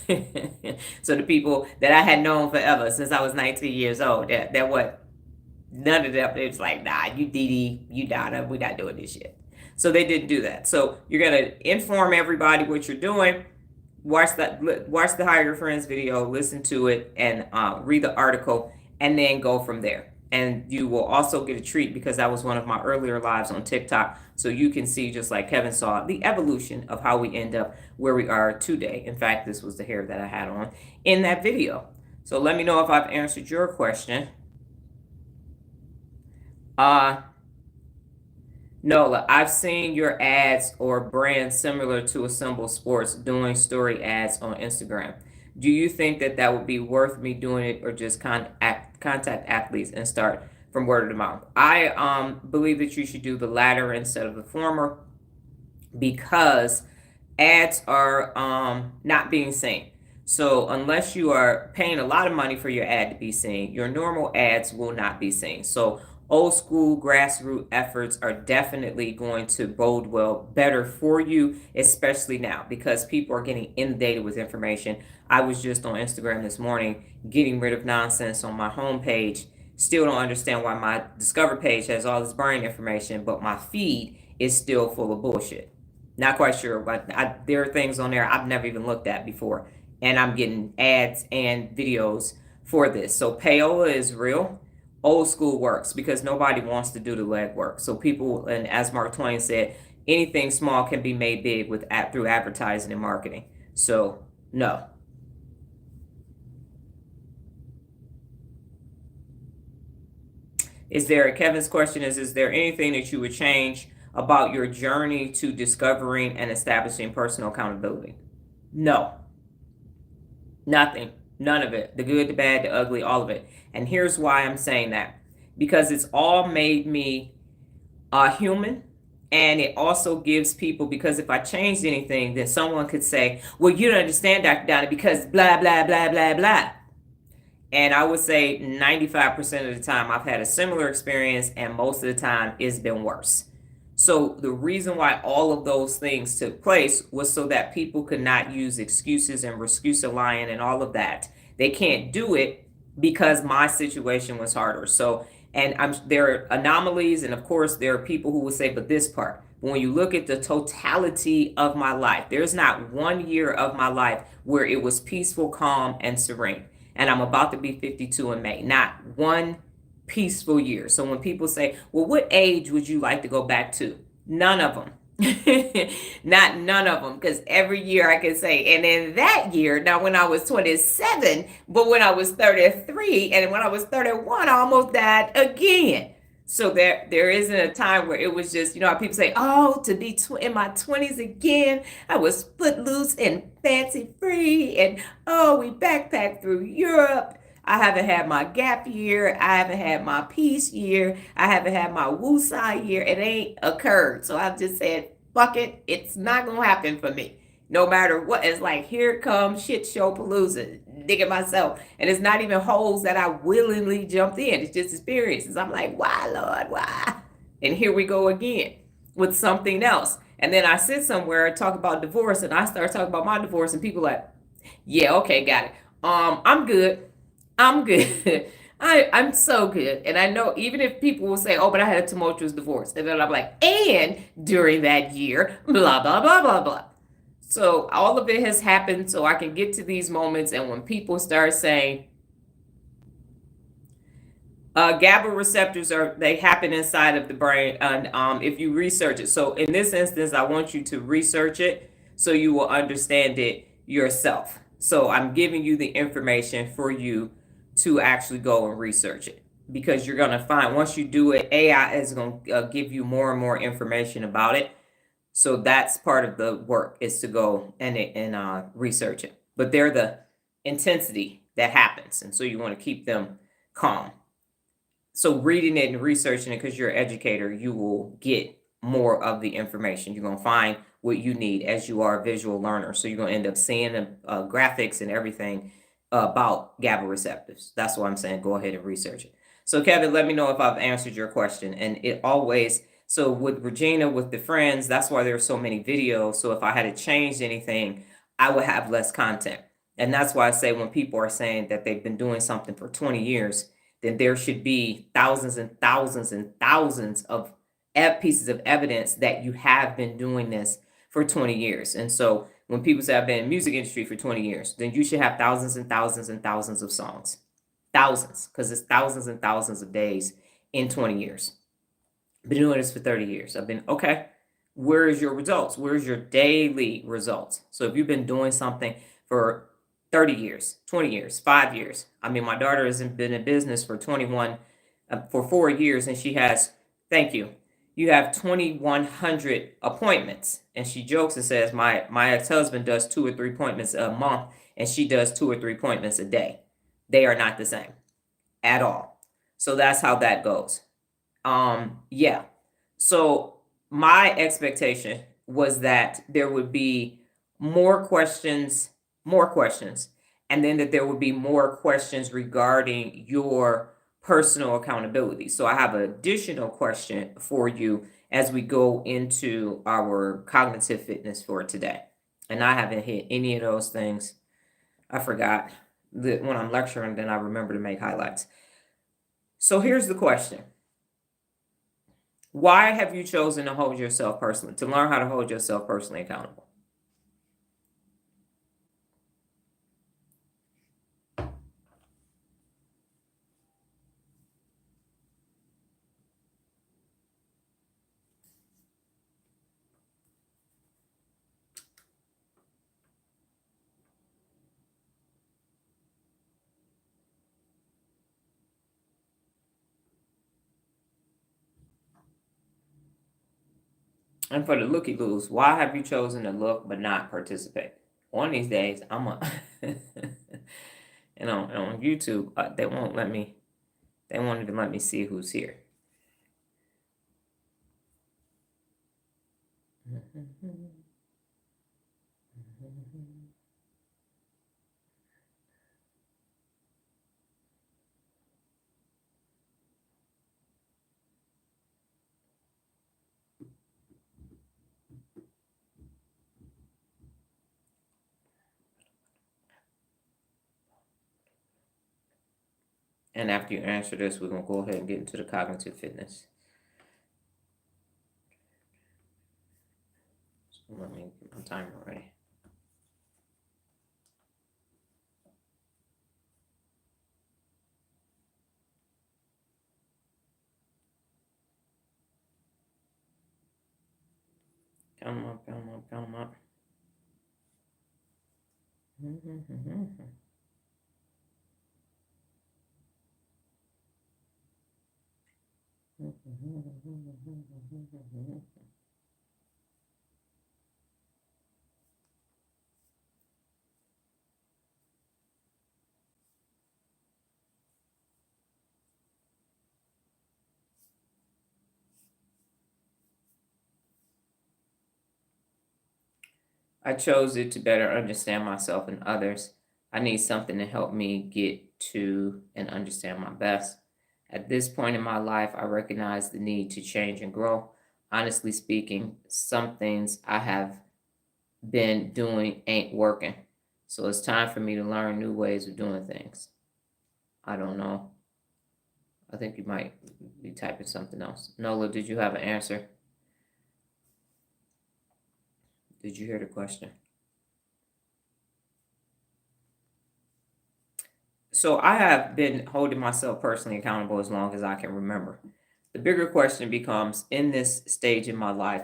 So the people that I had known forever since I was 19 years old, that what none of them, it was like, nah, you Dee, you Donna, we're not doing this shit. So they didn't do that. So you're gonna inform everybody what you're doing. Watch the Hire Your Friends video, listen to it, and read the article, and then go from there. And you will also get a treat because that was one of my earlier lives on TikTok. So you can see, just like Kevin saw, the evolution of how we end up where we are today. In fact, this was the hair that I had on in that video. So let me know if I've answered your question. Nola, I've seen your ads or brands similar to Assemble Sports doing story ads on Instagram. Do you think that that would be worth me doing it, or just contact athletes and start from word of mouth? I believe that you should do the latter instead of the former, because ads are not being seen. So unless you are paying a lot of money for your ad to be seen, your normal ads will not be seen. So old school grassroots efforts are definitely going to bode well better for you, especially now because people are getting inundated with information. I was just on Instagram this morning getting rid of nonsense on my homepage. Still don't understand why my Discover page has all this burning information, but my feed is still full of bullshit. Not quite sure, but there are things on there I've never even looked at before, and I'm getting ads and videos for this. So payola is real. Old school works because nobody wants to do the legwork. So people, and as Mark Twain said, anything small can be made big through advertising and marketing. So no. Kevin's question is there anything that you would change about your journey to discovering and establishing personal accountability? No. Nothing. None of it. The good, the bad, the ugly, all of it. And here's why I'm saying that. Because it's all made me human. And it also gives people, because if I changed anything, then someone could say, well, you don't understand, Dr. Donna, because blah, blah, blah, blah, blah. And I would say 95% of the time I've had a similar experience, and most of the time it's been worse. So the reason why all of those things took place was so that people could not use excuses and excuse lying and all of that. They can't do it because my situation was harder. So, and there are anomalies, and of course there are people who will say, but this part. When you look at the totality of my life, there's not 1 year of my life where it was peaceful, calm, and serene. And I'm about to be 52 in May. Not one peaceful year. So when people say, well, what age would you like to go back to? None of them. Not none of them. Because every year I can say, and in that year, now when I was 27, but when I was 33, and when I was 31, I almost died again. So there isn't a time where it was just, how people say, oh, to be in my 20s again, I was footloose and fancy free, and oh, we backpacked through Europe. I haven't had my gap year. I haven't had my peace year. I haven't had my woosah year. It ain't occurred. So I've just said, fuck it. It's not going to happen for me. No matter what. It's like, here comes shit show palooza. Digging myself. And it's not even holes that I willingly jumped in. It's just experiences. I'm like, why, Lord? Why? And here we go again with something else. And then I sit somewhere and talk about divorce, and I start talking about my divorce, and people are like, yeah, okay, got it. I'm good. I'm good. I'm so good. And I know even if people will say, oh, but I had a tumultuous divorce. And then I'm like, and during that year, blah, blah, blah, blah, blah. So all of it has happened so I can get to these moments. And when people start saying, GABA receptors they happen inside of the brain, and if you research it. So in this instance, I want you to research it so you will understand it yourself. So I'm giving you the information for you to actually go and research it, because you're going to find once you do it, AI is going to give you more and more information about it. So that's part of the work, is to go and research it. But they're the intensity that happens, and so you want to keep them calm. So reading it and researching it, because you're an educator, you will get more of the information. You're going to find what you need, as you are a visual learner. So you're going to end up seeing the graphics and everything about GABA receptors. That's why I'm saying go ahead and research it. So Kevin, let me know if I've answered your question. And it always, so with Regina, with the friends, that's why there are so many videos. So if I had to change anything, I would have less content. And that's why I say when people are saying that they've been doing something for 20 years, then there should be thousands and thousands and thousands of pieces of evidence that you have been doing this for 20 years. And so when people say I've been in the music industry for 20 years, then you should have thousands and thousands and thousands of songs. Thousands, because it's thousands and thousands of days in 20 years. Been doing this for 30 years. I've been, okay, where's your results? Where's your daily results? So if you've been doing something for 30 years, 20 years, 5 years. I mean, my daughter has been in business for 4 years, and she has, thank you. You have 2,100 appointments. And she jokes and says, my ex-husband does 2 or 3 appointments a month, and she does 2 or 3 appointments a day. They are not the same at all. So that's how that goes. Yeah. So my expectation was that there would be more questions, and then that there would be more questions regarding your personal accountability. So I have an additional question for you as we go into our cognitive fitness for today. And I haven't hit any of those things. I forgot that when I'm lecturing, then I remember to make highlights. So here's the question. Why have you chosen to hold yourself personally, to learn how to hold yourself personally accountable? And for the looky loos, why have you chosen to look but not participate? One of these days, I'm a, and on YouTube, they won't let me. They won't even let me see who's here. And after you answer this, we're gonna go ahead and get into the cognitive fitness. So let me get my timer ready. Count them up, count them up, count them up. I chose it to better understand myself and others. I need something to help me get to and understand my best. At this point in my life, I recognize the need to change and grow. Honestly speaking, some things I have been doing ain't working. So it's time for me to learn new ways of doing things. I don't know. I think you might be typing something else. Nola, did you have an answer? Did you hear the question? So I have been holding myself personally accountable as long as I can remember. The bigger question becomes, in this stage in my life,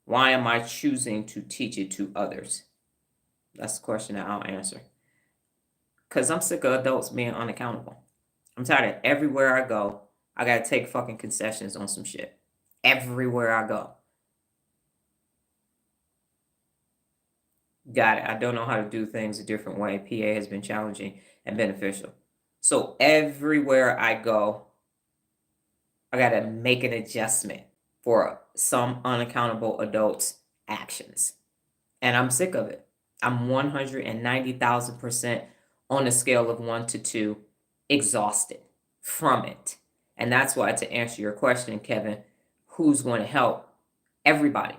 why am I choosing to teach it to others? That's the question that I'll answer. Because I'm sick of adults being unaccountable. I'm tired of everywhere I go, I got to take fucking concessions on some shit. Everywhere I go. Got it. I don't know how to do things a different way. PA has been challenging and beneficial. So everywhere I go, I got to make an adjustment for some unaccountable adults' actions. And I'm sick of it. I'm 190,000% on a scale of 1 to 2 exhausted from it. And that's why, to answer your question, Kevin, who's going to help? Everybody.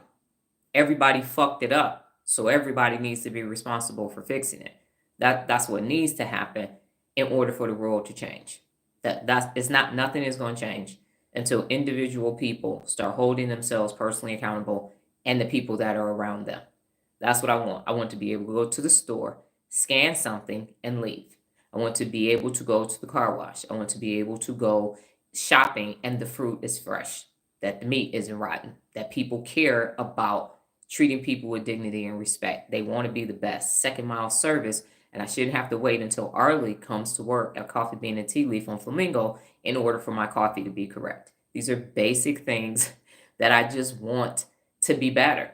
Everybody fucked it up. So everybody needs to be responsible for fixing it. That's what needs to happen in order for the world to change. Nothing is going to change until individual people start holding themselves personally accountable and the people that are around them. That's what I want. I want to be able to go to the store, scan something, and leave. I want to be able to go to the car wash. I want to be able to go shopping and the fruit is fresh, that the meat isn't rotten, that people care about treating people with dignity and respect. They want to be the best. Second mile service, and I shouldn't have to wait until Arlie comes to work at Coffee Bean and Tea Leaf on Flamingo in order for my coffee to be correct. These are basic things that I just want to be better.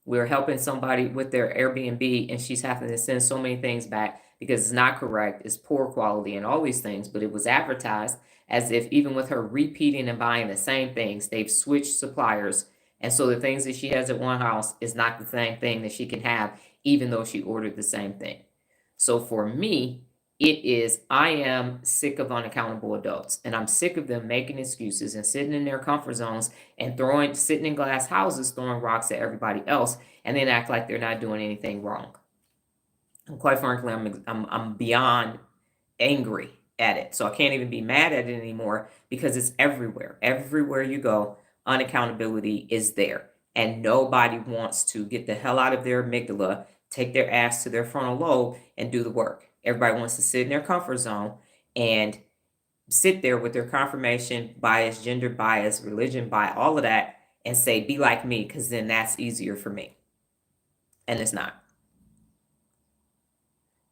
We're helping somebody with their Airbnb and she's having to send so many things back because it's not correct, it's poor quality and all these things, but it was advertised as if even with her repeating and buying the same things, they've switched suppliers. And so the things that she has at one house is not the same thing that she can have, even though she ordered the same thing. So for me, it is, I am sick of unaccountable adults and I'm sick of them making excuses and sitting in their comfort zones and sitting in glass houses, throwing rocks at everybody else and then act like they're not doing anything wrong. And quite frankly, I'm beyond angry at it. So I can't even be mad at it anymore because it's everywhere. Everywhere you go, unaccountability is there. And nobody wants to get the hell out of their amygdala, take their ass to their frontal lobe and do the work. Everybody wants to sit in their comfort zone and sit there with their confirmation bias, gender bias, religion bias, all of that, and say, be like me, because then that's easier for me. And it's not.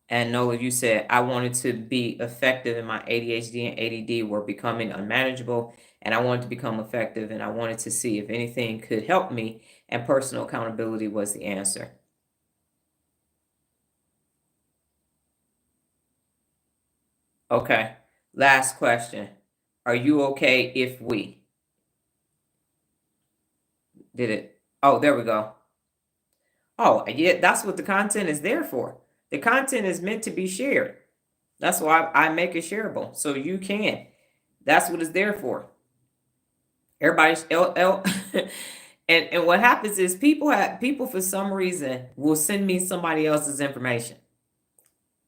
And Nola, you said, I wanted to be effective and my ADHD and ADD were becoming unmanageable. And I wanted to become effective and I wanted to see if anything could help me. And personal accountability was the answer. Okay. Last question. Are you okay if we did it? Oh, there we go. Oh, yeah, that's what the content is there for. The content is meant to be shared. That's why I make it shareable. So you can. That's what it's there for. Everybody's and what happens is people for some reason will send me somebody else's information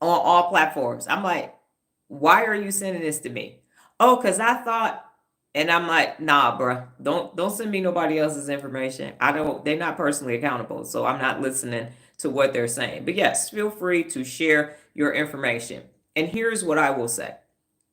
on all platforms. I'm like, why are you sending this to me? Oh, because I thought, and I'm like, nah, bro, don't send me nobody else's information. They're not personally accountable, so I'm not listening to what they're saying. But yes, feel free to share your information. And here's what I will say.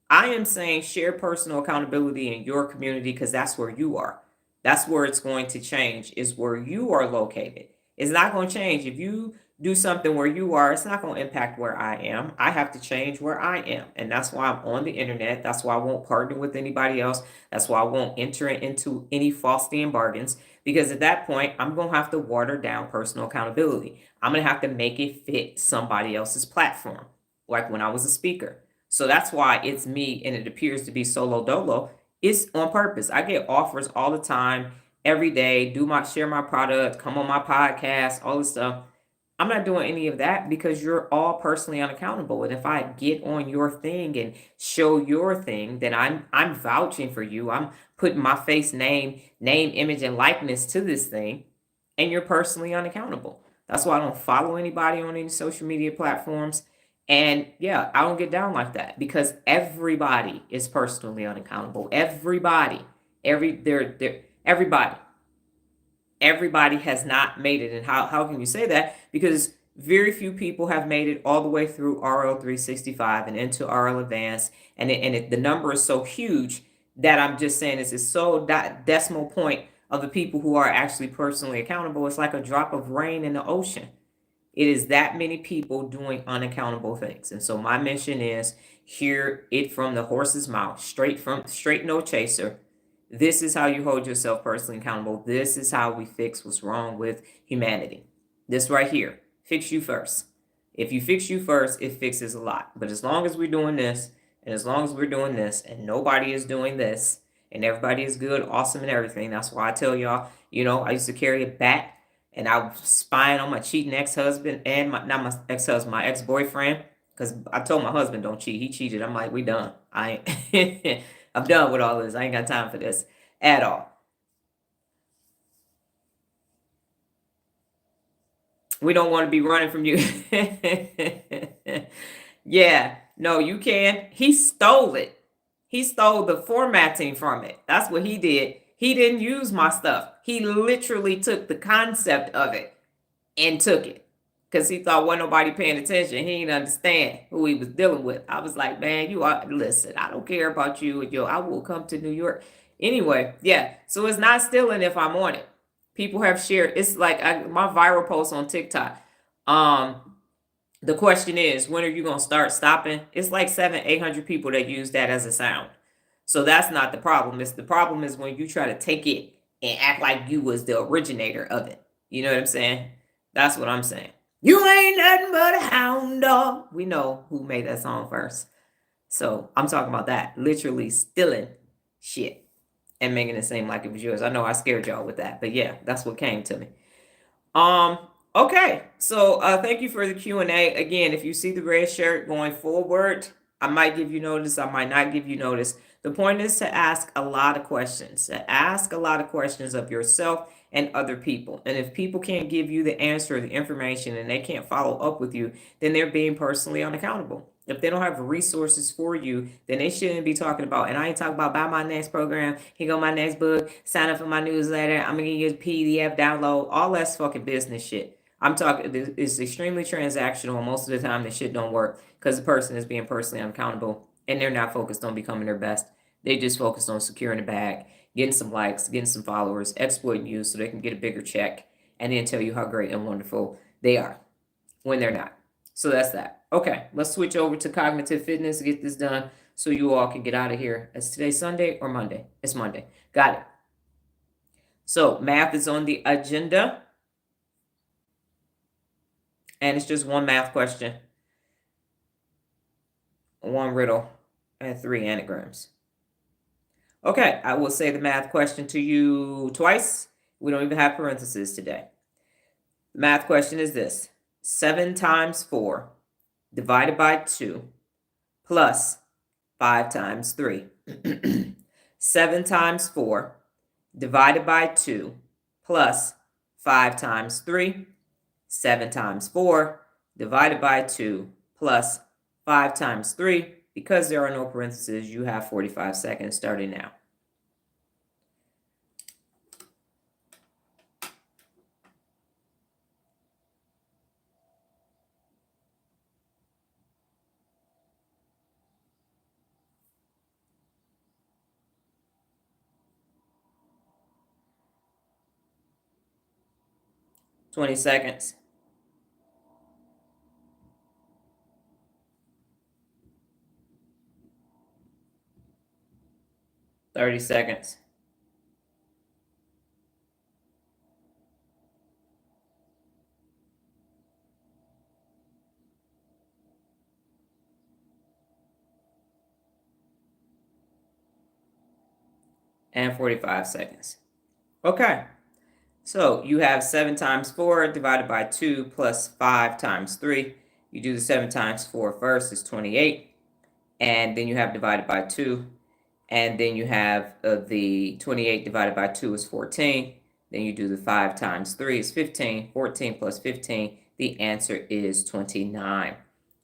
I am saying share personal accountability in your community because that's where you are. That's where it's going to change, is where you are located. It's not going to change. If you do something where you are, it's not going to impact where I am. I have to change where I am. And that's why I'm on the internet. That's why I won't partner with anybody else. That's why I won't enter into any false and bargains. Because at that point, I'm going to have to water down personal accountability. I'm going to have to make it fit somebody else's platform, like when I was a speaker. So that's why it's me and it appears to be solo dolo. It's on purpose. I get offers all the time, every day, share my product, come on my podcast, all this stuff. I'm not doing any of that because you're all personally unaccountable. And if I get on your thing and show your thing, then I'm vouching for you. I'm putting my face, name, image, and likeness to this thing, and you're personally unaccountable. That's why I don't follow anybody on any social media platforms. And yeah, I don't get down like that because everybody is personally unaccountable. Everybody, everybody. Everybody has not made it. And how can you say that? Because very few people have made it all the way through RL 365 and into RL Advanced. And the number is so huge that I'm just saying this is so decimal point of the people who are actually personally accountable. It's like a drop of rain in the ocean. It is that many people doing unaccountable things. And so my mission is hear it from the horse's mouth, straight no chaser. This is how you hold yourself personally accountable. This is how we fix what's wrong with humanity. This right here, fix you first. If you fix you first, it fixes a lot. But as long as we're doing this, and as long as we're doing this, and nobody is doing this, and everybody is good, awesome, and everything, that's why I tell y'all, I used to carry a bat, and I was spying on my cheating ex-husband, and not my ex-husband, my ex-boyfriend, because I told my husband don't cheat. He cheated. I'm like, we done. I'm done with all this. I ain't got time for this at all. We don't want to be running from you. Yeah, no, you can. He stole it. He stole the formatting from it. That's what he did. He didn't use my stuff. He literally took the concept of it and took it. because he thought wasn't nobody paying attention. He didn't understand who he was dealing with. I was like, man, you are, listen, I don't care about you. Yo, I will come to New York. Anyway, yeah. So it's not stealing if I'm on it. People have shared. It's like my viral post on TikTok. The question is, when are you gonna start stopping? It's like 800 people that use that as a sound. So that's not the problem. It's the problem is when you try to take it and act like you was the originator of it. You know what I'm saying? That's what I'm saying. You ain't nothing but a hound dog. We know who made that song first. So I'm talking about that. Literally stealing shit and making it seem like it was yours. I know I scared y'all with that, but yeah, that's what came to me. Um, okay. So thank you for the Q&A. Again, if you see the red shirt going forward, I might give you notice, I might not give you notice. The point is to ask a lot of questions, of yourself and other people. And if people can't give you the answer or the information and they can't follow up with you, then they're being personally unaccountable. If they don't have resources for you, then they shouldn't be talking about, and I ain't talking about buy my next program, here go my next book, sign up for my newsletter, I'm gonna give you a PDF download, all that's fucking business shit. I'm talking, it's extremely transactional. Most of the time, the shit don't work because the person is being personally unaccountable and they're not focused on becoming their best. They just focused on securing the bag, getting some likes, getting some followers, exploiting you so they can get a bigger check and then tell you how great and wonderful they are when they're not. So that's that. Okay, let's switch over to cognitive fitness, get this done so you all can get out of here. Is today Sunday or Monday? It's Monday. Got it. So math is on the agenda. And it's just one math question, one riddle, and 3 anagrams. Okay, I will say the math question to you twice. We don't even have parentheses today. The math question is this: 7 times 4 divided by 2 plus 5 times 3. 7 times 4 divided by 2 plus 5 times 3. 7 times 4 divided by 2 plus 5 times 3. Because there are no parentheses, you have 45 seconds starting now. Twenty seconds. 30 seconds. And 45 seconds. Okay. So you have 7 times 4 divided by 2 plus 5 times 3. You do the 7 times 4 first, it's 28. And then you have divided by 2. And then you have the 28 divided by 2 is 14. Then you do the 5 times 3 is 15. 14 plus 15, the answer is 29.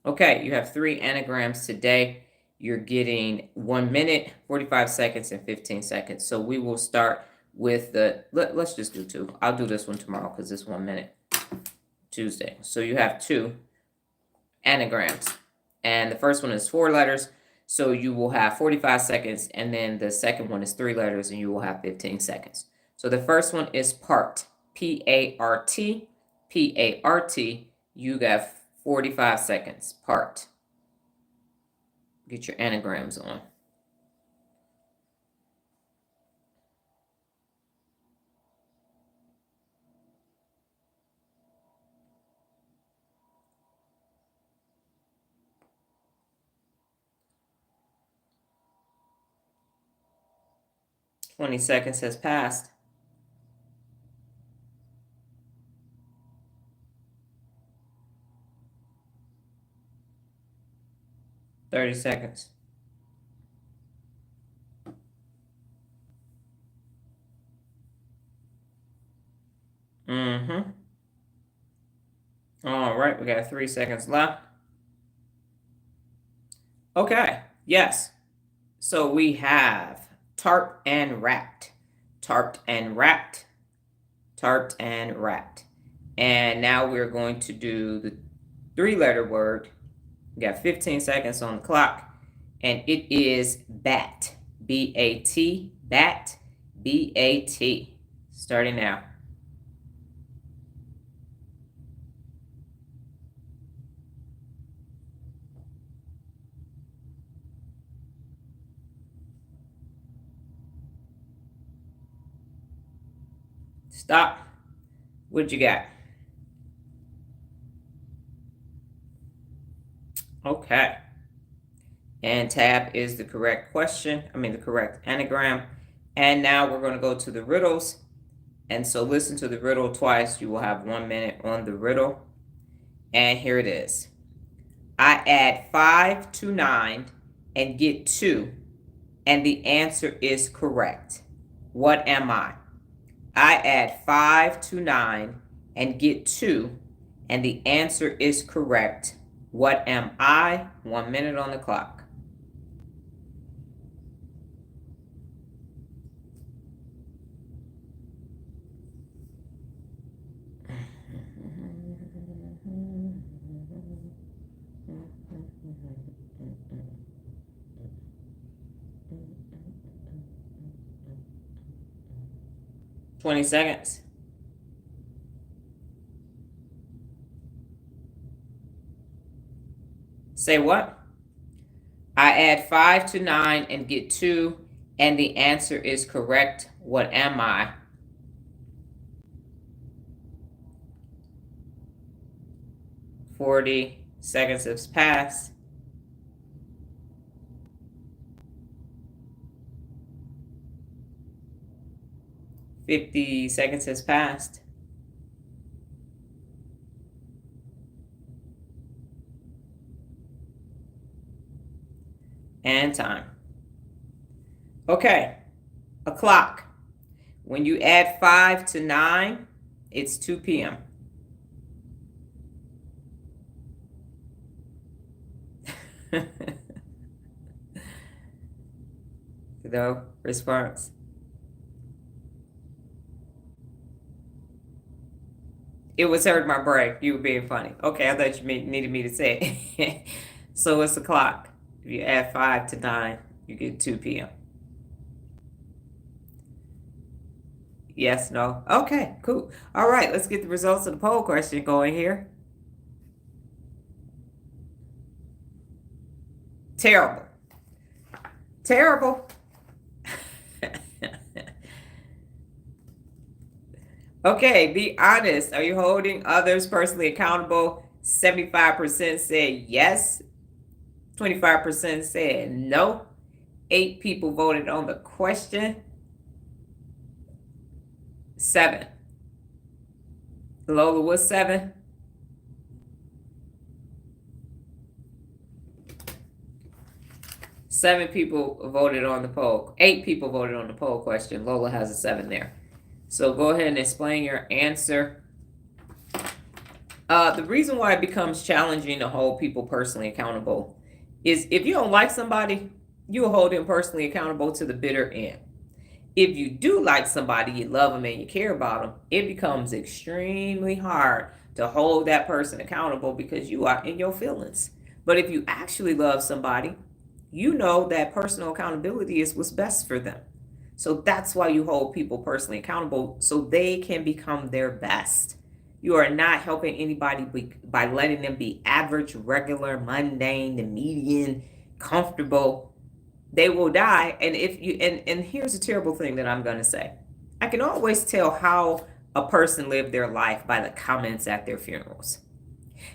Okay, you have 3 anagrams today. You're getting 1 minute, 45 seconds, and 15 seconds. So we will start with the, let's just do 2. I'll do this one tomorrow because it's 1 minute. Tuesday. So you have 2 anagrams. And the first one is 4 letters. So you will have 45 seconds. And then the second one is 3 letters and you will have 15 seconds. So the first one is part. P-A-R-T. P-A-R-T. You got 45 seconds. Part. Get your anagrams on. Twenty seconds has passed. $30 seconds. All right, we got 3 seconds left. Okay, yes. So we have tarp and wrapped. Tarped and wrapped. Tarped and wrapped. And now we're going to do the 3-letter word. We got 15 seconds on the clock. And it is bat. B-A-T. Bat. B-A-T. Starting now. Stop. What you got? Okay. And tab is the correct question. The correct anagram. And now we're going to go to the riddles. And so listen to the riddle twice. You will have 1 minute on the riddle. And here it is. I add 5 to 9 and get 2. And the answer is correct. What am I? I add 5 to 9 and get 2. And the answer is correct. What am I? 1 minute on the clock. $20 seconds. Say what? I add 5 to 9 and get 2, and the answer is correct. What am I? $40 seconds has passed. 50 seconds has passed. And time. Okay, a clock. When you add 5 to 9, it's 2 p.m. No response. It was hurting my brain. You were being funny. Okay, I thought you needed me to say it. So it's a clock. If you add 5 to 9, you get 2 p.m. Yes, no? Okay, cool. All right, let's get the results of the poll question going here. Terrible. Terrible. Okay, be honest. Are you holding others personally accountable? 75% said yes. 25% said no. 8 people voted on the question. 7. Lola was 7. Seven people voted on the poll. 8 people voted on the poll question. Lola has a 7 there. So go ahead and explain your answer. The reason why it becomes challenging to hold people personally accountable is if you don't like somebody, you'll hold them personally accountable to the bitter end. If you do like somebody, you love them and you care about them, it becomes extremely hard to hold that person accountable because you are in your feelings. But if you actually love somebody, you know that personal accountability is what's best for them. So that's why you hold people personally accountable so they can become their best. You are not helping anybody by letting them be average, regular, mundane, the median, comfortable. They will die. And if you and here's a terrible thing that I'm going to say. I can always tell how a person lived their life by the comments at their funerals.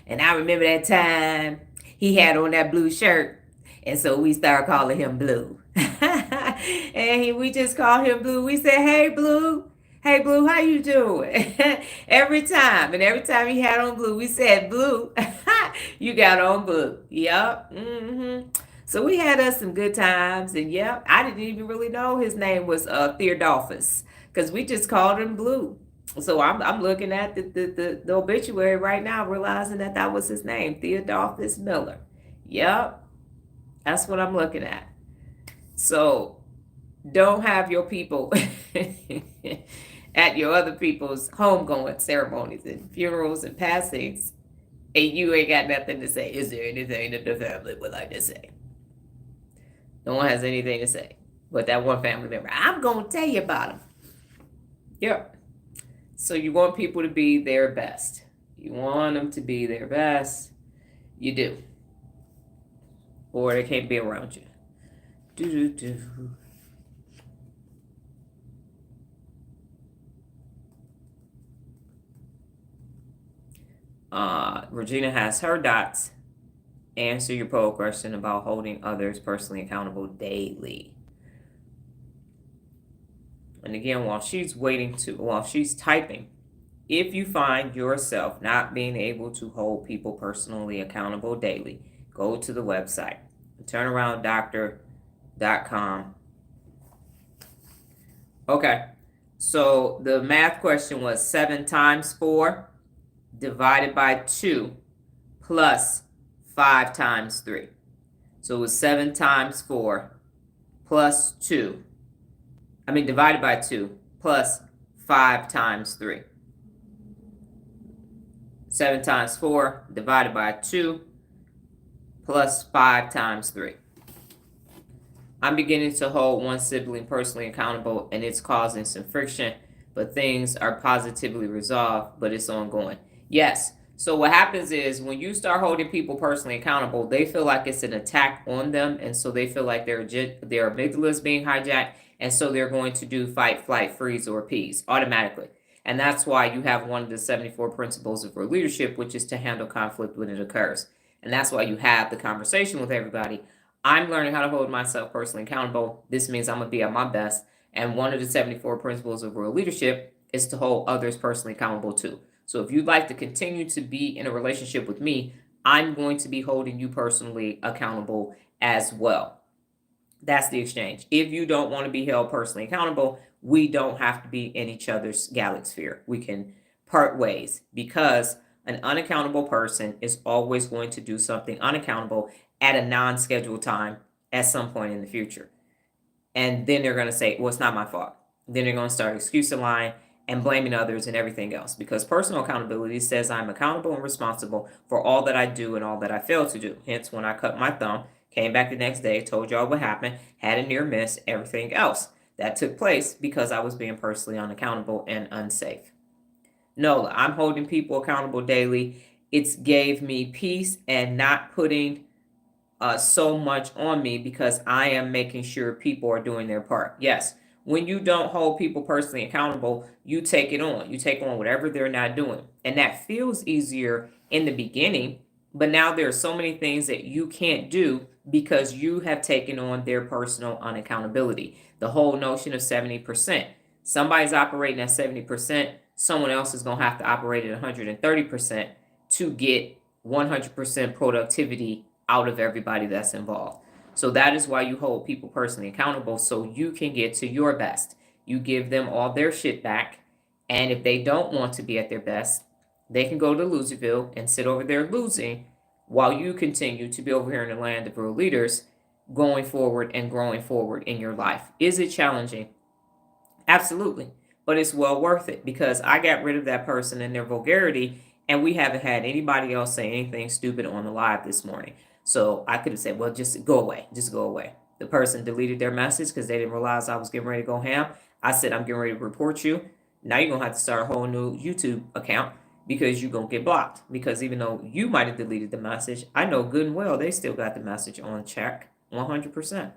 And I remember that time he had on that blue shirt, and so we started calling him Blue. And we just called him Blue. We said, "Hey, Blue. Hey, Blue, how you doing?" Every time. And every time he had on blue, we said, "Blue, you got on blue." Yep. So we had us some good times. And yep, I didn't even really know his name was Theodolphus because we just called him Blue. So I'm looking at the obituary right now, realizing that was his name, Theodolphus Miller. Yep. That's what I'm looking at. So don't have your people at your other people's homegoing ceremonies and funerals and passings, and you ain't got nothing to say. Is there anything that the family would like to say? No one has anything to say. But that one family member, I'm going to tell you about them. Yep. So you want people to be their best. You want them to be their best. You do. Or they can't be around you. Do. Regina has her dots. Answer your poll question about holding others personally accountable daily. And again, while she's typing, if you find yourself not being able to hold people personally accountable daily, go to the website, turnarounddoctor.com. Okay, so the math question was 7 times 4 divided by 2 plus 5 times 3. So it was 7 times 4 plus 2. Divided by 2 plus 5 times 3. 7 times 4 divided by 2 plus 5 times 3. I'm beginning to hold one sibling personally accountable, and it's causing some friction, but things are positively resolved, but it's ongoing. Yes. So what happens is when you start holding people personally accountable, they feel like it's an attack on them, and so they feel like their amygdala is being hijacked, and so they're going to do fight, flight, freeze, or appease automatically. And that's why you have one of the 74 principles of real leadership, which is to handle conflict when it occurs. And that's why you have the conversation with everybody. I'm learning how to hold myself personally accountable. This means I'm going to be at my best. And one of the 74 principles of real leadership is to hold others personally accountable too. So if you'd like to continue to be in a relationship with me, I'm going to be holding you personally accountable as well. That's the exchange. If you don't want to be held personally accountable, we don't have to be in each other's galaxy. We can part ways, because an unaccountable person is always going to do something unaccountable at a non-scheduled time at some point in the future. And then they're going to say, well, it's not my fault. Then they're going to start excuse lying and blaming others and everything else, because personal accountability says I'm accountable and responsible for all that I do and all that I fail to do. Hence, when I cut my thumb, came back the next day, told y'all what happened, had a near miss, everything else. That took place because I was being personally unaccountable and unsafe. Nola, I'm holding people accountable daily. It's gave me peace and not putting so much on me, because I am making sure people are doing their part. Yes, when you don't hold people personally accountable, you take it on. You take on whatever they're not doing. And that feels easier in the beginning, but now there are so many things that you can't do because you have taken on their personal unaccountability. The whole notion of 70%. Somebody's operating at 70%, someone else is going to have to operate at 130% to get 100% productivity out of everybody that's involved. So that is why you hold people personally accountable, so you can get to your best. You give them all their shit back, and if they don't want to be at their best, they can go to Loserville and sit over there losing, while you continue to be over here in the land of real leaders, going forward and growing forward in your life. Is it challenging? Absolutely. But it's well worth it, because I got rid of that person and their vulgarity, and we haven't had anybody else say anything stupid on the live this morning. So I could have said, well, just go away. Just go away. The person deleted their message because they didn't realize I was getting ready to go ham. I said, I'm getting ready to report you. Now you're going to have to start a whole new YouTube account, because you're going to get blocked. Because even though you might have deleted the message, I know good and well they still got the message on check 100%.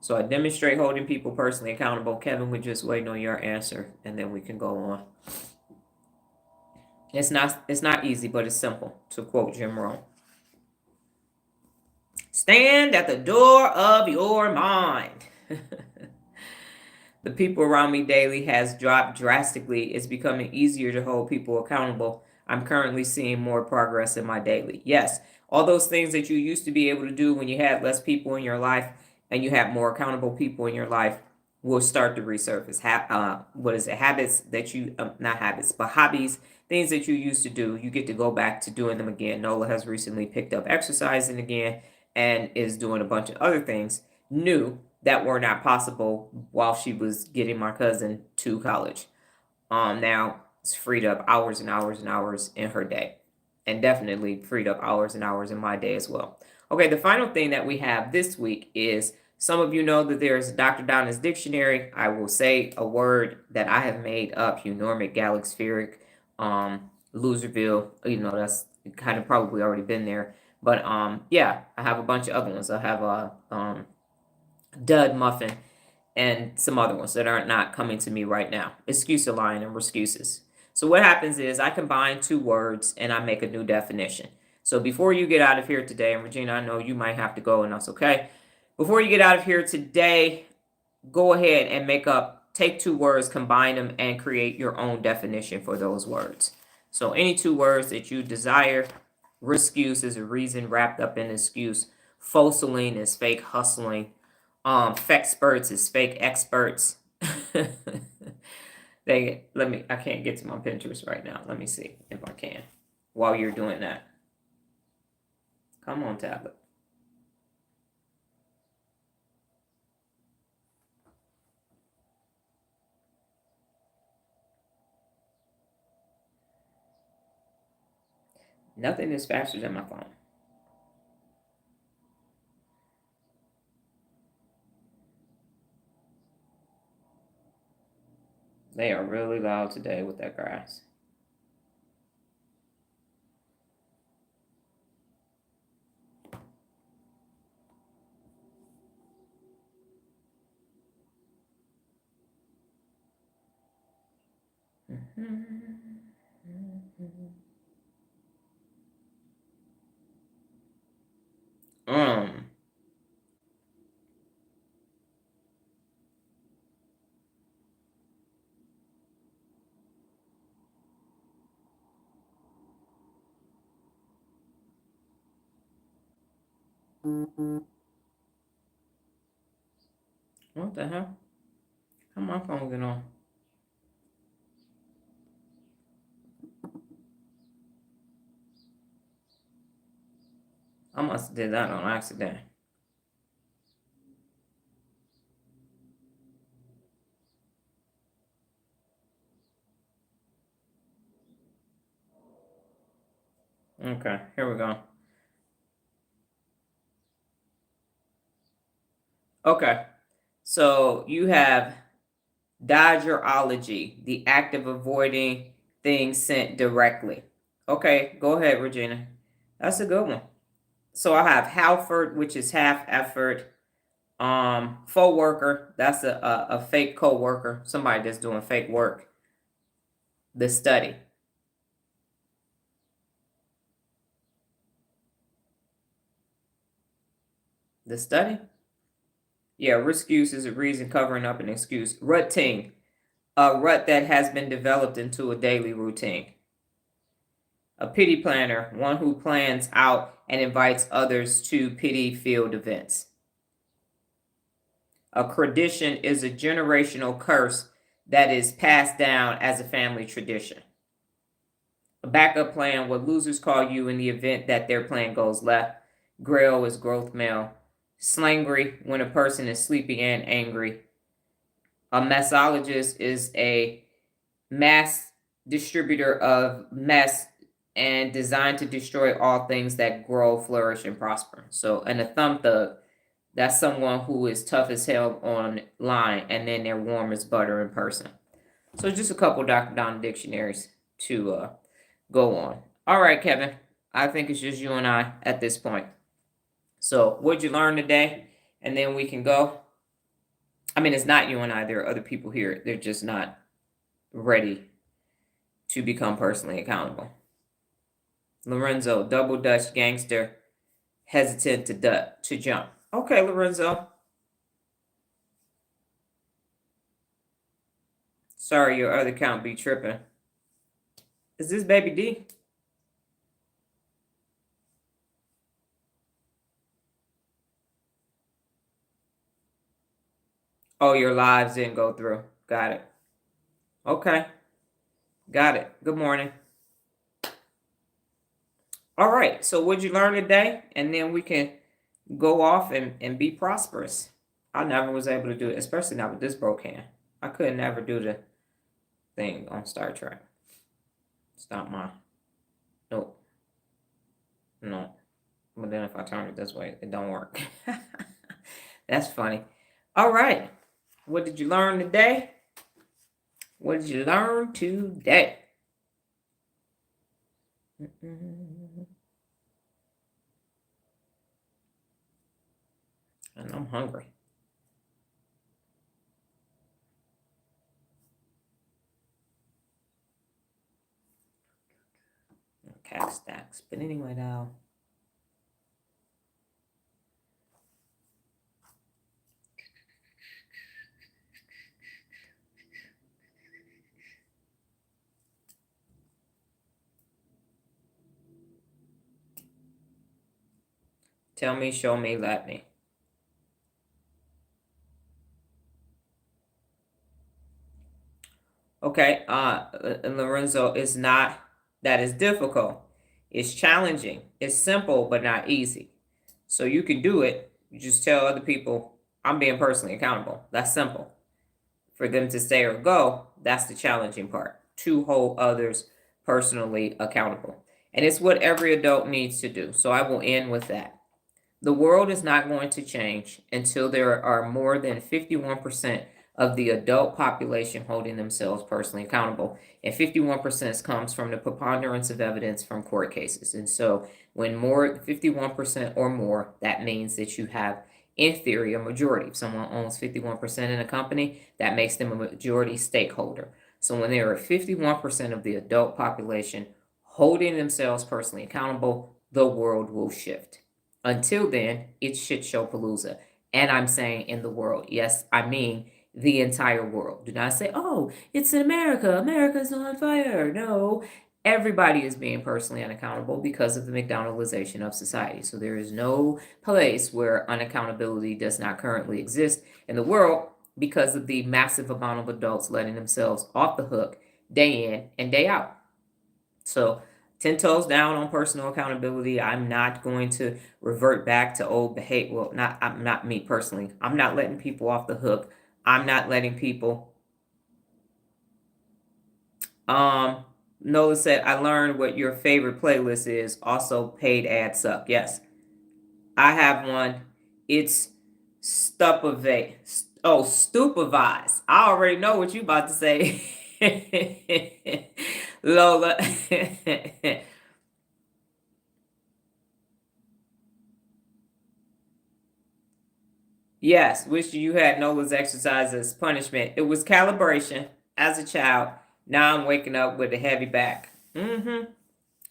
So I demonstrate holding people personally accountable. Kevin, we're just waiting on your answer, and then we can go on. It's not easy, but it's simple, to quote Jim Rohn. Stand at the door of your mind. The people around me daily has dropped drastically. It's becoming easier to hold people accountable. I'm currently seeing more progress in my daily. Yes, all those things that you used to be able to do when you had less people in your life and you have more accountable people in your life will start to resurface. Habits that you, not habits, but hobbies, things that you used to do, you get to go back to doing them again. Nola has recently picked up exercising again and is doing a bunch of other things new that were not possible while she was getting my cousin to college. Now it's freed up hours and hours and hours in her day, and definitely freed up hours and hours in my day as well. Okay, the final thing that we have this week is, some of you know that there's Dr. Donna's dictionary. I will say a word that I have made up: eunormic, galaxpheric, loserville. That's kind of probably already been there. But yeah, I have a bunch of other ones. I have a dud muffin and some other ones that are not coming to me right now. Excuse line and excuses. So what happens is I combine two words and I make a new definition. So before you get out of here today, and Regina, I know you might have to go, and that's okay. Before you get out of here today, go ahead and take two words, combine them, and create your own definition for those words. So any two words that you desire. Excuse is a reason wrapped up in excuse. Fossiling is fake hustling. Fexperts is fake experts. I can't get to my Pinterest right now. Let me see if I can while you're doing that. Come on, tablet. Nothing is faster than my phone. They are really loud today with that grass. What the hell? How my phone get on? I must have did that on accident. Okay, here we go. Okay, so you have dodgerology, the act of avoiding things sent directly. Okay, go ahead, Regina. That's a good one. So I have Halford, which is half effort. Faux worker, that's a fake co-worker, somebody that's doing fake work. The study. The study? Yeah, excuse is a reason covering up an excuse. Routine, a rut that has been developed into a daily routine. A pity planner, one who plans out and invites others to pity field events. A tradition is a generational curse that is passed down as a family tradition. A backup plan, what losers call you in the event that their plan goes left. Grail is growth male. Slangry, when a person is sleepy and angry. A messologist is a mass distributor of mess and designed to destroy all things that grow, flourish, and prosper. So, and a thumb thug, that's someone who is tough as hell online and then they're warm as butter in person. So just a couple Dr. Donna dictionaries to go on. All right, Kevin. I think it's just you and I at this point. So what'd you learn today? And then we can go. I mean, it's not you and I. There are other people here. They're just not ready to become personally accountable. Lorenzo, double Dutch gangster, hesitant to jump. Okay, Lorenzo. Sorry, your other account be tripping. Is this Baby D? Oh, your lives didn't go through. Got it. Okay. Got it. Good morning. All right. So what'd you learn today? And then we can go off and be prosperous. I never was able to do it, especially not with this broke hand. I could never do the thing on Star Trek. It's not my. Nope. No. But then if I turn it this way, it don't work. That's funny. All right. What did you learn today? What did you learn today? And I'm hungry. Cat stacks. But anyway, now. Tell me, show me, let me. Okay, Lorenzo, it's not that is difficult. It's challenging. It's simple, but not easy. So you can do it. You just tell other people, I'm being personally accountable. That's simple. For them to stay or go, that's the challenging part. To hold others personally accountable. And it's what every adult needs to do. So I will end with that. The world is not going to change until there are more than 51% of the adult population holding themselves personally accountable. And 51% comes from the preponderance of evidence from court cases. And so when more 51% or more, that means that you have, in theory, a majority. If someone owns 51% in a company, that makes them a majority stakeholder. So when there are 51% of the adult population holding themselves personally accountable, the world will shift. Until then, it's shit show palooza. And I'm saying in the world. Yes, I mean the entire world. Do not say, oh, it's in America. America's on fire. No, everybody is being personally unaccountable because of the McDonaldization of society. So there is no place where unaccountability does not currently exist in the world because of the massive amount of adults letting themselves off the hook day in and day out. So 10 toes down on personal accountability. I'm not going to revert back to old behavior. Well, I'm not me personally. I'm not letting people off the hook. I'm not letting people. Nola said, I learned what your favorite playlist is. Also, paid ads suck. Yes, I have one. It's Stupavate. Oh, Stupavise. I already know what you about to say. Lola. Yes, wish you had Nola's exercise as punishment. It was calibration as a child. Now I'm waking up with a heavy back.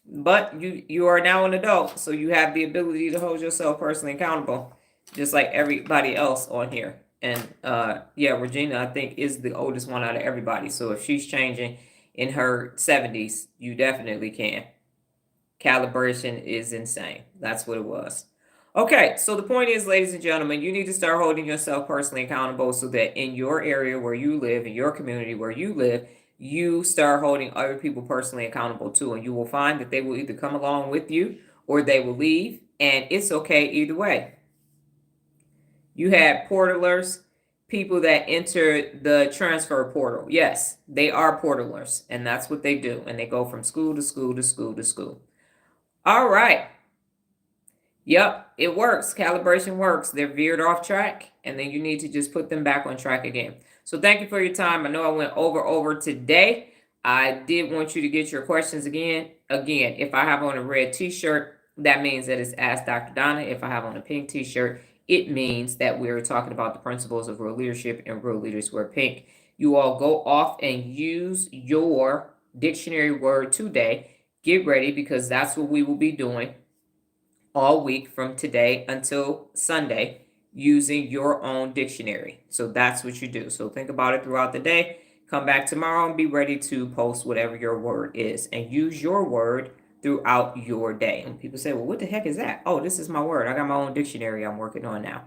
But you are now an adult, so you have the ability to hold yourself personally accountable, just like everybody else on here. And yeah, Regina, I think, is the oldest one out of everybody. So if she's changing in her 70s, you definitely can. Calibration is insane. That's what it was. Okay, so the point is, ladies and gentlemen, you need to start holding yourself personally accountable so that in your area where you live, in your community where you live, you start holding other people personally accountable too. And you will find that they will either come along with you or they will leave. And it's okay either way. You had portalers, people that enter the transfer portal. Yes, they are portalers, and that's what they do. And they go from school to school to school to school. All right. Yep, it works. Calibration works. They're veered off track, and then you need to just put them back on track again. So thank you for your time. I know I went over today. I did want you to get your questions again. Again, if I have on a red t-shirt, that means that it's Ask Dr. Donna. If I have on a pink t-shirt, it means that we're talking about the principles of real leadership, and real leaders wear pink. You all go off and use your dictionary word today. Get ready, because that's what we will be doing all week from today until Sunday, using your own dictionary. So that's what you do. So think about it throughout the day. Come back tomorrow and be ready to post whatever your word is, and use your word throughout your day. And people say, well, what the heck is that? Oh, this is my word. I got my own dictionary I'm working on now.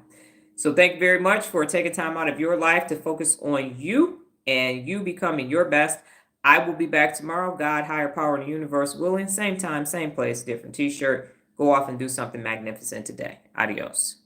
So thank you very much for taking time out of your life to focus on you and you becoming your best. I will be back tomorrow. God, higher power, and the universe willing. Same time, same place, different t-shirt. Go off and do something magnificent today. Adios.